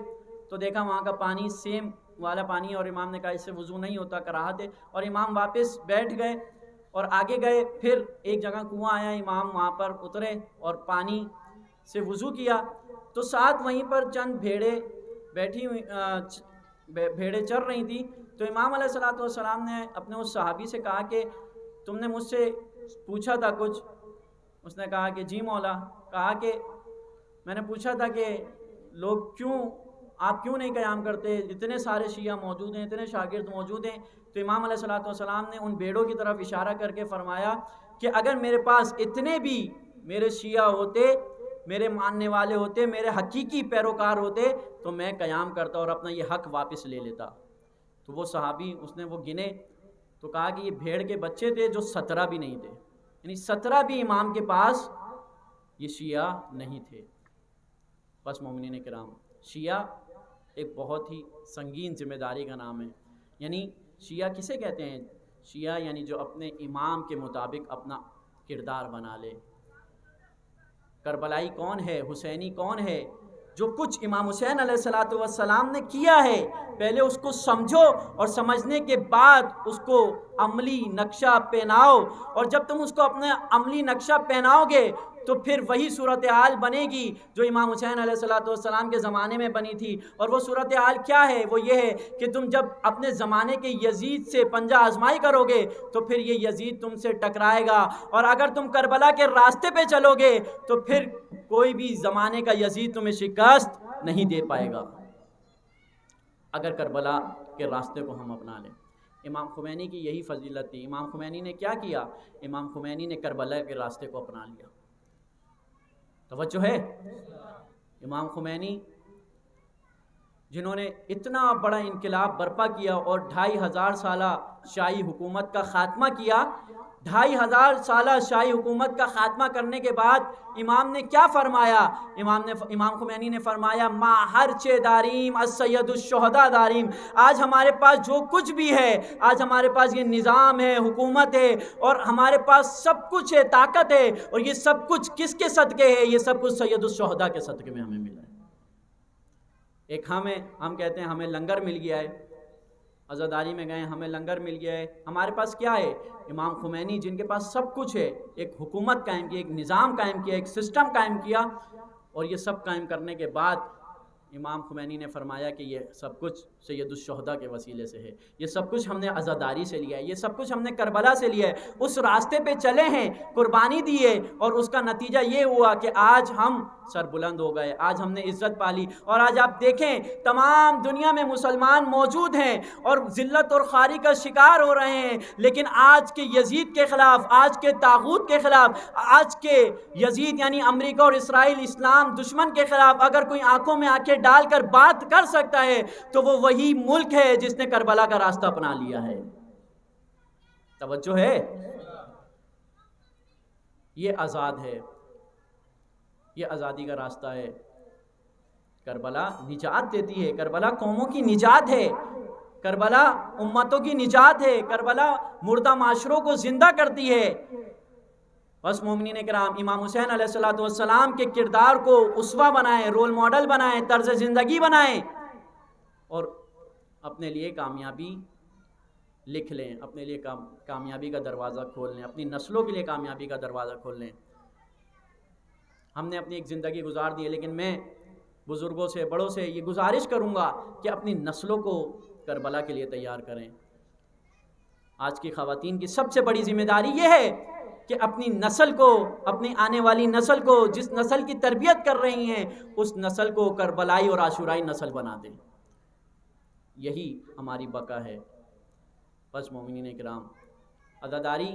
تو دیکھا وہاں کا پانی سیم والا پانی ہے، اور امام نے کہا اس سے وضو نہیں ہوتا، کراہت ہے، اور امام واپس بیٹھ گئے اور آگے گئے۔ پھر ایک جگہ کنواں آیا، امام وہاں پر اترے اور پانی سے وضو کیا، تو ساتھ وہیں پر چند بھیڑیں بیٹھی ہوئی بھیڑیں چر رہی تھیں۔ تو امام علیہ الصلوۃ والسلام نے اپنے اس صحابی سے کہا کہ تم نے مجھ سے پوچھا تھا کچھ؟ اس نے کہا کہ جی مولا۔ کہا کہ میں نے پوچھا تھا کہ لوگ آپ کیوں نہیں قیام کرتے، اتنے سارے شیعہ موجود ہیں، اتنے شاگرد موجود ہیں۔ تو امام علیہ الصلوۃ والسلام نے ان بھیڑوں کی طرف اشارہ کر کے فرمایا کہ اگر میرے پاس اتنے بھی میرے شیعہ ہوتے، میرے ماننے والے ہوتے، میرے حقیقی پیروکار ہوتے تو میں قیام کرتا اور اپنا یہ حق واپس لے لیتا۔ تو وہ صحابی اس نے وہ گنے تو کہا کہ یہ بھیڑ کے بچے تھے جو 17 بھی نہیں تھے، یعنی 17 بھی امام کے پاس یہ شیعہ نہیں تھے۔ بس مومنین کرام، شیعہ ایک بہت ہی سنگین ذمہ داری کا نام ہے۔ یعنی شیعہ کسے کہتے ہیں؟ شیعہ یعنی جو اپنے امام کے مطابق اپنا کردار بنا لے۔ کربلائی کون ہے، حسینی کون ہے؟ جو کچھ امام حسین علیہ الصلوۃ والسلام نے کیا ہے، پہلے اس کو سمجھو اور سمجھنے کے بعد اس کو عملی نقشہ پہناؤ، اور جب تم اس کو اپنے عملی نقشہ پہناؤ گے تو پھر وہی صورتحال بنے گی جو امام حسین علیہ الصلوۃ والسلام کے زمانے میں بنی تھی۔ اور وہ صورتحال کیا ہے؟ وہ یہ ہے کہ تم جب اپنے زمانے کے یزید سے پنجہ آزمائی کرو گے تو پھر یہ یزید تم سے ٹکرائے گا، اور اگر تم کربلا کے راستے پہ چلو گے تو پھر کوئی بھی زمانے کا یزید تمہیں شکست نہیں دے پائے گا اگر کربلا کے راستے کو ہم اپنا لیں۔ امام خمینی کی یہی فضیلت تھی۔ امام خمینی نے کیا کیا؟ امام خمینی نے کربلا کے راستے کو اپنا لیا۔ توجہ ہے؟ امام خمینی جنہوں نے اتنا بڑا انقلاب برپا کیا اور 2500 سالہ شاہی حکومت کا خاتمہ کیا، 2500 سالہ شاہی حکومت کا خاتمہ کرنے کے بعد امام نے کیا فرمایا؟ امام خمینی نے فرمایا ما ہر چے داریم السید الشہداء داریم۔ آج ہمارے پاس جو کچھ بھی ہے، آج ہمارے پاس یہ نظام ہے، حکومت ہے، اور ہمارے پاس سب کچھ ہے، طاقت ہے، اور یہ سب کچھ کس کے صدقے ہے؟ یہ سب کچھ سید الشہداء کے صدقے میں ہمیں ملا ہے۔ ایک ہم کہتے ہیں ہمیں لنگر مل گیا ہے، عزاداری میں گئے ہمیں لنگر مل گیا ہے۔ ہمارے پاس کیا ہے؟ امام خمینی جن کے پاس سب کچھ ہے، ایک حکومت قائم کی، ایک نظام قائم کیا، ایک سسٹم قائم کیا، اور یہ سب قائم کرنے کے بعد امام خمینی نے فرمایا کہ یہ سب کچھ سید الشہداء کے وسیلے سے ہے، یہ سب کچھ ہم نے عزاداری سے لیا ہے، یہ سب کچھ ہم نے کربلا سے لیا ہے۔ اس راستے پہ چلے ہیں، قربانی دی ہے، اور اس کا نتیجہ یہ ہوا کہ آج ہم سر بلند ہو گئے، آج ہم نے عزت پالی، اور آج آپ دیکھیں تمام دنیا میں مسلمان موجود ہیں اور ذلت اور خواری کا شکار ہو رہے ہیں، لیکن آج کے یزید کے خلاف، آج کے طاغوت کے خلاف، آج کے یزید یعنی امریکہ اور اسرائیل اسلام دشمن کے خلاف اگر کوئی آنکھوں میں آنکھیں ڈال کر بات کر سکتا ہے تو وہ وہی ملک ہے جس نے کربلا کا راستہ اپنا لیا ہے۔ توجہ ہے؟ یہ آزاد ہے، یہ آزادی کا راستہ ہے۔ کربلا نجات دیتی ہے، کربلا قوموں کی نجات ہے، کربلا امتوں کی نجات ہے، کربلا مردہ معاشروں کو زندہ کرتی ہے۔ بس مومنین کرام، امام حسین علیہ السلام کے کردار کو اسوہ بنائیں، رول ماڈل بنائیں، طرز زندگی بنائیں، اور اپنے لیے کامیابی لکھ لیں، اپنے لیے کامیابی کا دروازہ کھول لیں، اپنی نسلوں کے لیے کامیابی کا دروازہ کھول لیں۔ ہم نے اپنی ایک زندگی گزار دی ہے، لیکن میں بزرگوں سے، بڑوں سے یہ گزارش کروں گا کہ اپنی نسلوں کو کربلا کے لیے تیار کریں۔ آج کی خواتین کی سب سے بڑی ذمہ داری یہ ہے کہ اپنی نسل کو، اپنی آنے والی نسل کو، جس نسل کی تربیت کر رہی ہیں، اس نسل کو کربلائی اور عاشورائی نسل بنا دیں۔ یہی ہماری بقا ہے۔ بس مومنین کرام، عزاداری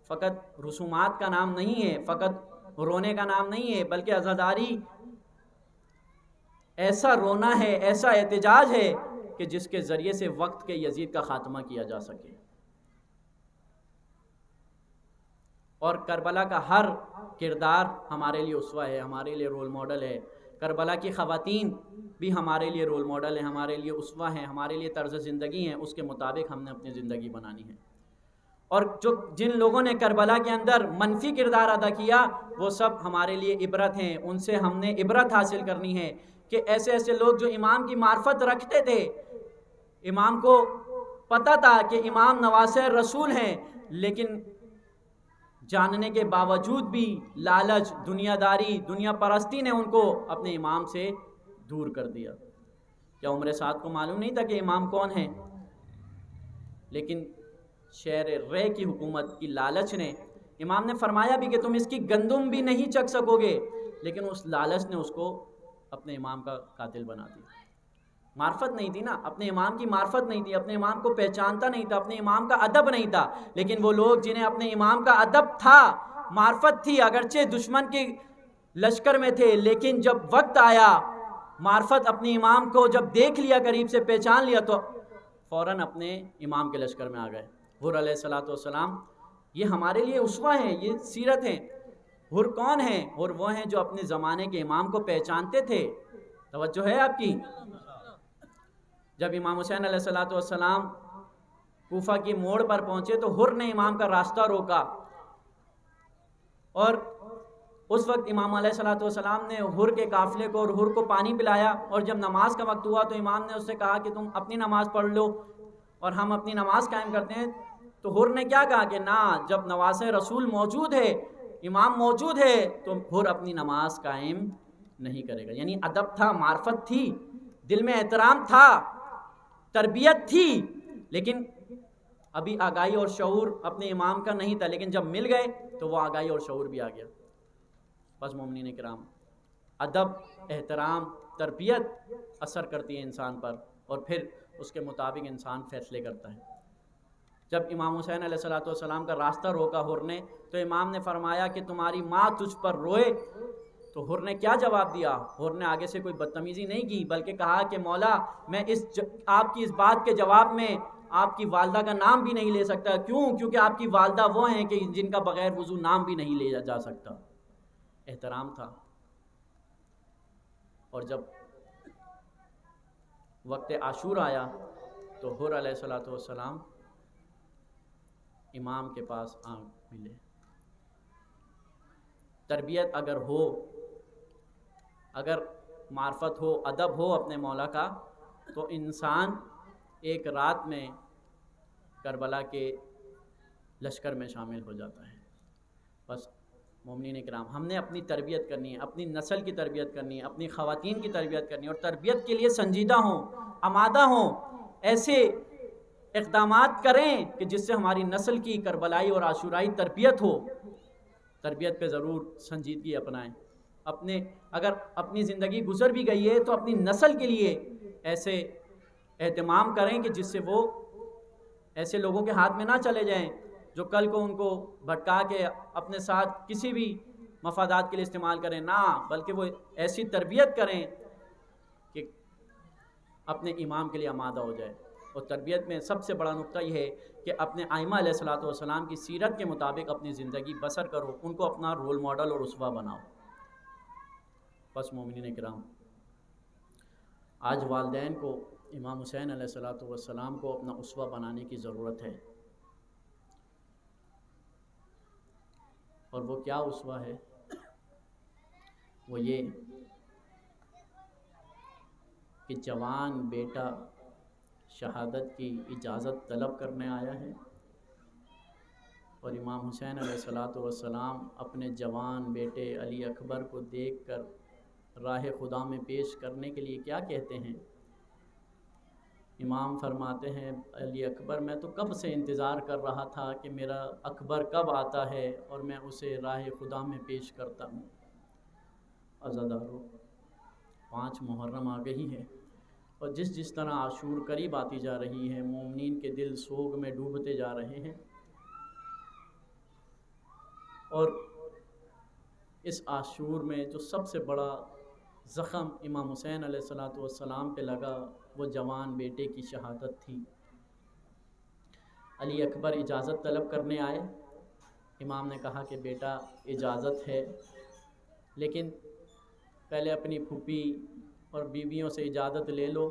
فقط رسومات کا نام نہیں ہے، فقط رونے کا نام نہیں ہے، بلکہ عزاداری ایسا رونا ہے، ایسا احتجاج ہے کہ جس کے ذریعے سے وقت کے یزید کا خاتمہ کیا جا سکے۔ اور کربلا کا ہر کردار ہمارے لیے اسوہ ہے، ہمارے لیے رول ماڈل ہے۔ کربلا کی خواتین بھی ہمارے لیے رول ماڈل ہیں، ہمارے لیے اسوہ ہیں، ہمارے لیے طرز زندگی ہیں، اس کے مطابق ہم نے اپنی زندگی بنانی ہے۔ اور جن لوگوں نے کربلا کے اندر منفی کردار ادا کیا، وہ سب ہمارے لیے عبرت ہیں، ان سے ہم نے عبرت حاصل کرنی ہے کہ ایسے ایسے لوگ جو امام کی معرفت رکھتے تھے، امام کو پتہ تھا کہ امام نواسہ رسول ہیں، لیکن جاننے کے باوجود بھی لالچ، دنیا داری، دنیا پرستی نے ان کو اپنے امام سے دور کر دیا۔ کیا عمر سعد کو معلوم نہیں تھا کہ امام کون ہے؟ لیکن شہر رے کی حکومت کی لالچ نے، امام نے فرمایا بھی کہ تم اس کی گندم بھی نہیں چکھ سکو گے، لیکن اس لالچ نے اس کو اپنے امام کا قاتل بنا دیا۔ معرفت نہیں تھی نا، اپنے امام کی معرفت نہیں تھی، اپنے امام کو پہچانتا نہیں تھا، اپنے امام کا ادب نہیں تھا۔ لیکن وہ لوگ جنہیں اپنے امام کا ادب تھا، معرفت تھی، اگرچہ دشمن کے لشکر میں تھے، لیکن جب وقت آیا، معرفت اپنے امام کو جب دیکھ لیا، قریب سے پہچان لیا، تو فوراً اپنے امام کے لشکر میں آ گئے۔ حر علیہ السلام یہ ہمارے لیے اسوہ ہیں، یہ سیرت ہیں۔ حر کون ہیں؟ حر وہ ہیں جو اپنے زمانے کے امام کو پہچانتے تھے۔ توجہ ہے آپ کی؟ جب امام حسین علیہ السلام کوفہ کی موڑ پر پہنچے تو حر نے امام کا راستہ روکا، اور اس وقت امام علیہ السلام نے حر کے قافلے کو اور حر کو پانی پلایا، اور جب نماز کا وقت ہوا تو امام نے اس سے کہا کہ تم اپنی نماز پڑھ لو اور ہم اپنی نماز قائم کرتے ہیں۔ تو حر نے کیا کہا کہ نہ، جب نواسہ رسول موجود ہے، امام موجود ہے، تو حر اپنی نماز قائم نہیں کرے گا۔ یعنی ادب تھا، معرفت تھی، دل میں احترام تھا، تربیت تھی، لیکن ابھی آگاہی اور شعور اپنے امام کا نہیں تھا، لیکن جب مل گئے تو وہ آگاہی اور شعور بھی آ گیا۔ بس مومنین کرام، ادب، احترام، تربیت اثر کرتی ہے انسان پر، اور پھر اس کے مطابق انسان فیصلے کرتا ہے۔ جب امام حسین علیہ السلام کا راستہ روکا حر نے، تو امام نے فرمایا کہ تمہاری ماں تجھ پر روئے، تو حر نے کیا جواب دیا؟ حر نے آگے سے کوئی بدتمیزی نہیں کی، بلکہ کہا کہ مولا میں آپ کی اس بات کے جواب میں آپ کی والدہ کا نام بھی نہیں لے سکتا۔ کیوں؟ کیونکہ آپ کی والدہ وہ ہیں کہ جن کا بغیر وضو نام بھی نہیں لیا جا سکتا۔ احترام تھا۔ اور جب وقت عاشور آیا تو حر علیہ السلام امام کے پاس آ ملے۔ تربیت اگر ہو، اگر معرفت ہو، ادب ہو اپنے مولا کا، تو انسان ایک رات میں کربلا کے لشکر میں شامل ہو جاتا ہے۔ بس مومنین اکرام، ہم نے اپنی تربیت کرنی ہے، اپنی نسل کی تربیت کرنی ہے، اپنی خواتین کی تربیت کرنی ہے، اور تربیت کے لیے سنجیدہ ہوں، آمادہ ہوں، ایسے اقدامات کریں کہ جس سے ہماری نسل کی کربلائی اور عاشورائی تربیت ہو۔ تربیت پہ ضرور سنجیدگی اپنائیں۔ اگر اپنی زندگی گزر بھی گئی ہے تو اپنی نسل کے لیے ایسے اہتمام کریں کہ جس سے وہ ایسے لوگوں کے ہاتھ میں نہ چلے جائیں جو کل کو ان کو بھٹکا کے اپنے ساتھ کسی بھی مفادات کے لیے استعمال کریں، نہ، بلکہ وہ ایسی تربیت کریں کہ اپنے امام کے لیے آمادہ ہو جائے۔ اور تربیت میں سب سے بڑا نقطہ یہ ہے کہ اپنے ائمہ علیہ السلام کی سیرت کے مطابق اپنی زندگی بسر کرو، ان کو اپنا رول ماڈل اور اسوہ بناؤ۔ بس مومنین کرام، آج والدین کو امام حسین علیہ السلام کو اپنا اسوہ بنانے کی ضرورت ہے۔ اور وہ کیا اسوہ ہے؟ وہ یہ کہ جوان بیٹا شہادت کی اجازت طلب کرنے آیا ہے، اور امام حسین علیہ السلام اپنے جوان بیٹے علی اکبر کو دیکھ کر راہ خدا میں پیش کرنے کے لیے کیا کہتے ہیں؟ امام فرماتے ہیں، علی اکبر میں تو کب سے انتظار کر رہا تھا کہ میرا اکبر کب آتا ہے اور میں اسے راہ خدا میں پیش کرتا ہوں۔ عزادارو، 5 محرم آ گئی ہے، اور جس طرح عاشور قریب آتی جا رہی ہے، مومنین کے دل سوگ میں ڈوبتے جا رہے ہیں، اور اس عاشور میں جو سب سے بڑا زخم امام حسین علیہ السلام پہ لگا وہ جوان بیٹے کی شہادت تھی۔ علی اکبر اجازت طلب کرنے آئے، امام نے کہا کہ بیٹا اجازت ہے، لیکن پہلے اپنی پھوپھی اور بیویوں سے اجازت لے لو۔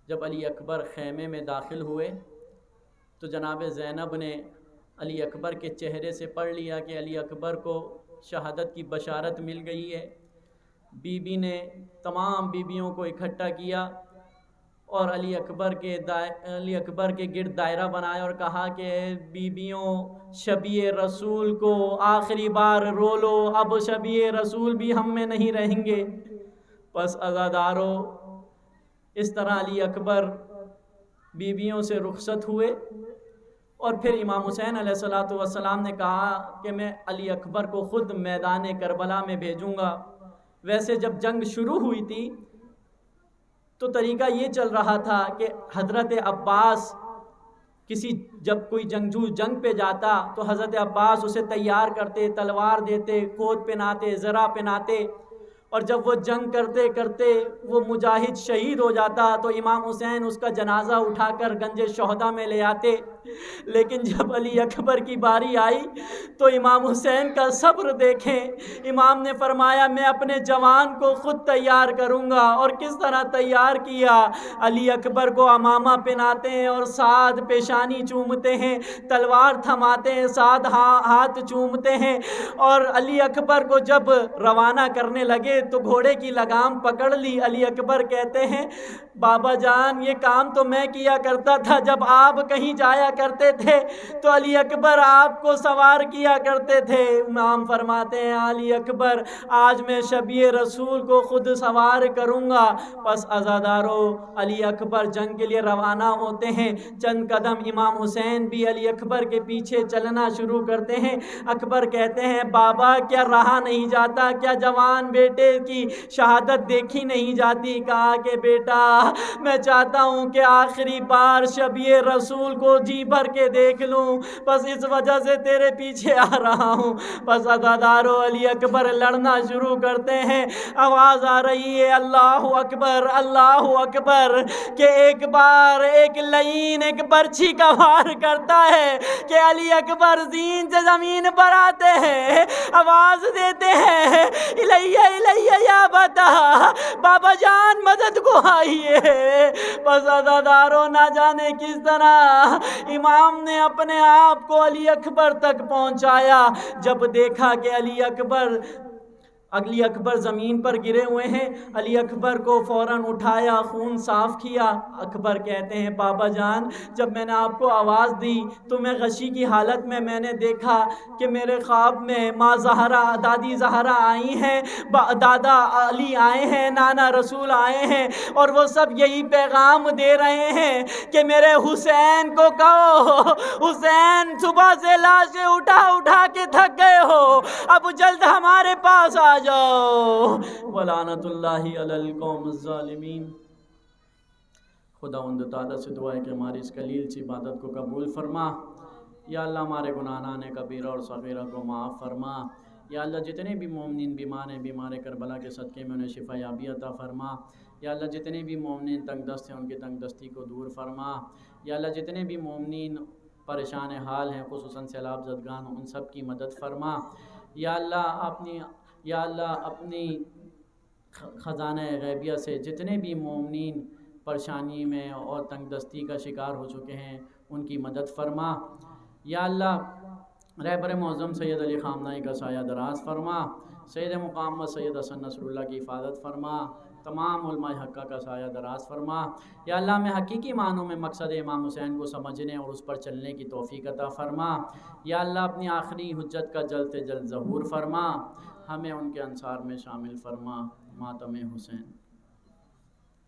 جب علی اکبر خیمے میں داخل ہوئے تو جناب زینب نے علی اکبر کے چہرے سے پڑھ لیا کہ علی اکبر کو شہادت کی بشارت مل گئی ہے۔ بی بی نے تمام بیویوں کو اکٹھا کیا اور علی اکبر کے گرد دائرہ بنایا اور کہا کہ بیویوں، شبیہ رسول کو آخری بار رو لو، اب شبیہ رسول بھی ہم میں نہیں رہیں گے۔ پس عزادارو، اس طرح علی اکبر بیویوں سے رخصت ہوئے، اور پھر امام حسین علیہ السلام نے کہا کہ میں علی اکبر کو خود میدان کربلا میں بھیجوں گا۔ ویسے جب جنگ شروع ہوئی تھی تو طریقہ یہ چل رہا تھا کہ حضرت عباس جب کوئی جنگجو جنگ پہ جاتا تو حضرت عباس اسے تیار کرتے، تلوار دیتے، کوٹ پہناتے، زرہ پہناتے، اور جب وہ جنگ کرتے کرتے وہ مجاہد شہید ہو جاتا تو امام حسین اس کا جنازہ اٹھا کر گنج شہداء میں لے آتے۔ لیکن جب علی اکبر کی باری آئی تو امام حسین کا صبر دیکھیں، امام نے فرمایا میں اپنے جوان کو خود تیار کروں گا، اور کس طرح تیار کیا؟ علی اکبر کو عمامہ پہناتے ہیں اور ساتھ پیشانی چومتے ہیں، تلوار تھماتے ہیں، ساتھ ہاتھ چومتے ہیں، اور علی اکبر کو جب روانہ کرنے لگے تو گھوڑے کی لگام پکڑ لی۔ علی اکبر کہتے ہیں بابا جان، یہ کام تو میں کیا کرتا تھا جب آپ کہیں جایا کرتے تھے تو علی اکبر آپ کو سوار کیا کرتے تھے۔ امام فرماتے ہیں علی اکبر آج میں شبیہ رسول کو خود سوار کروں گا۔ پس عزادارو علی اکبر جنگ کے لیے روانہ ہوتے ہیں، چند قدم امام حسین بھی علی اکبر کے پیچھے چلنا شروع کرتے ہیں۔ اکبر کہتے ہیں بابا کیا رہا نہیں جاتا، کیا جوان بیٹے کی شہادت دیکھی نہیں جاتی؟ کہا کہ بیٹا میں چاہتا ہوں کہ آخری بار شبیہ رسول کو جی بھر کے دیکھ لوں، بس اس وجہ سے تیرے پیچھے آ رہا ہوں۔ بس عزادارو علی اکبر لڑنا شروع کرتے ہیں، آواز آ رہی ہے اللہ اکبر اللہ اکبر، کہ ایک بار ایک لعین ایک برچھی کا وار کرتا ہے کہ علی اکبر زین سے زمین پر آتے ہیں، آواز دیتے ہیں الیہ الیہ یا بتا، بابا جان مدد کو آئیے۔ بس عزادارو نہ جانے کس طرح امام نے اپنے آپ کو علی اکبر تک پہنچایا۔ جب دیکھا کہ علی اکبر زمین پر گرے ہوئے ہیں، علی اکبر کو فوراً اٹھایا، خون صاف کیا۔ اکبر کہتے ہیں بابا جان جب میں نے آپ کو آواز دی تو میں غشی کی حالت میں نے دیکھا کہ میرے خواب میں ماں زہرا دادی زہرا آئی ہیں، دادا علی آئے ہیں، نانا رسول آئے ہیں، اور وہ سب یہی پیغام دے رہے ہیں کہ میرے حسین کو کہو حسین صبح سے لاشیں اٹھا کے تھک گئے ہو، اب جلد ہمارے پاس آ جاؤ۔ ولعنت اللہ علی القوم الظالمین۔ خداوند تعالیٰ سے دعا ہے کہ ہماری اس قلیل سی عبادت کو قبول فرما۔ یا اللہ ہمارے گناہان کبیرہ اور صغیرہ کو معاف فرما۔ یا اللہ جتنے بھی مومنین بیمار ہیں، بیمار کربلا کے صدقے میں انہیں شفا یابی عطا فرما۔ یا اللہ جتنے بھی مومنین تنگ دست ہیں ان کی تنگ دستی کو دور فرما۔ یا اللہ جتنے بھی مومنین پریشان حال ہیں خصوصاً سیلاب زدگان ان سب کی مدد فرما۔ یا اللہ اپنی خزانہ غیبیہ سے جتنے بھی مومنین پریشانی میں اور تنگ دستی کا شکار ہو چکے ہیں ان کی مدد فرما۔ یا اللہ رہبر معظم سید علی خامنہئی کا سایہ دراز فرما، سید مقام سید حسن نصر اللہ کی حفاظت فرما، تمام علماء حقہ کا سایہ دراز فرما۔ یا اللہ ہمیں حقیقی معنوں میں مقصد امام حسین کو سمجھنے اور اس پر چلنے کی توفیق عطا فرما۔ یا اللہ اپنی آخری حجت کا جلد سے جلد ظہور فرما، ہمیں ان کے انصار میں شامل فرما۔ ماتم حسین۔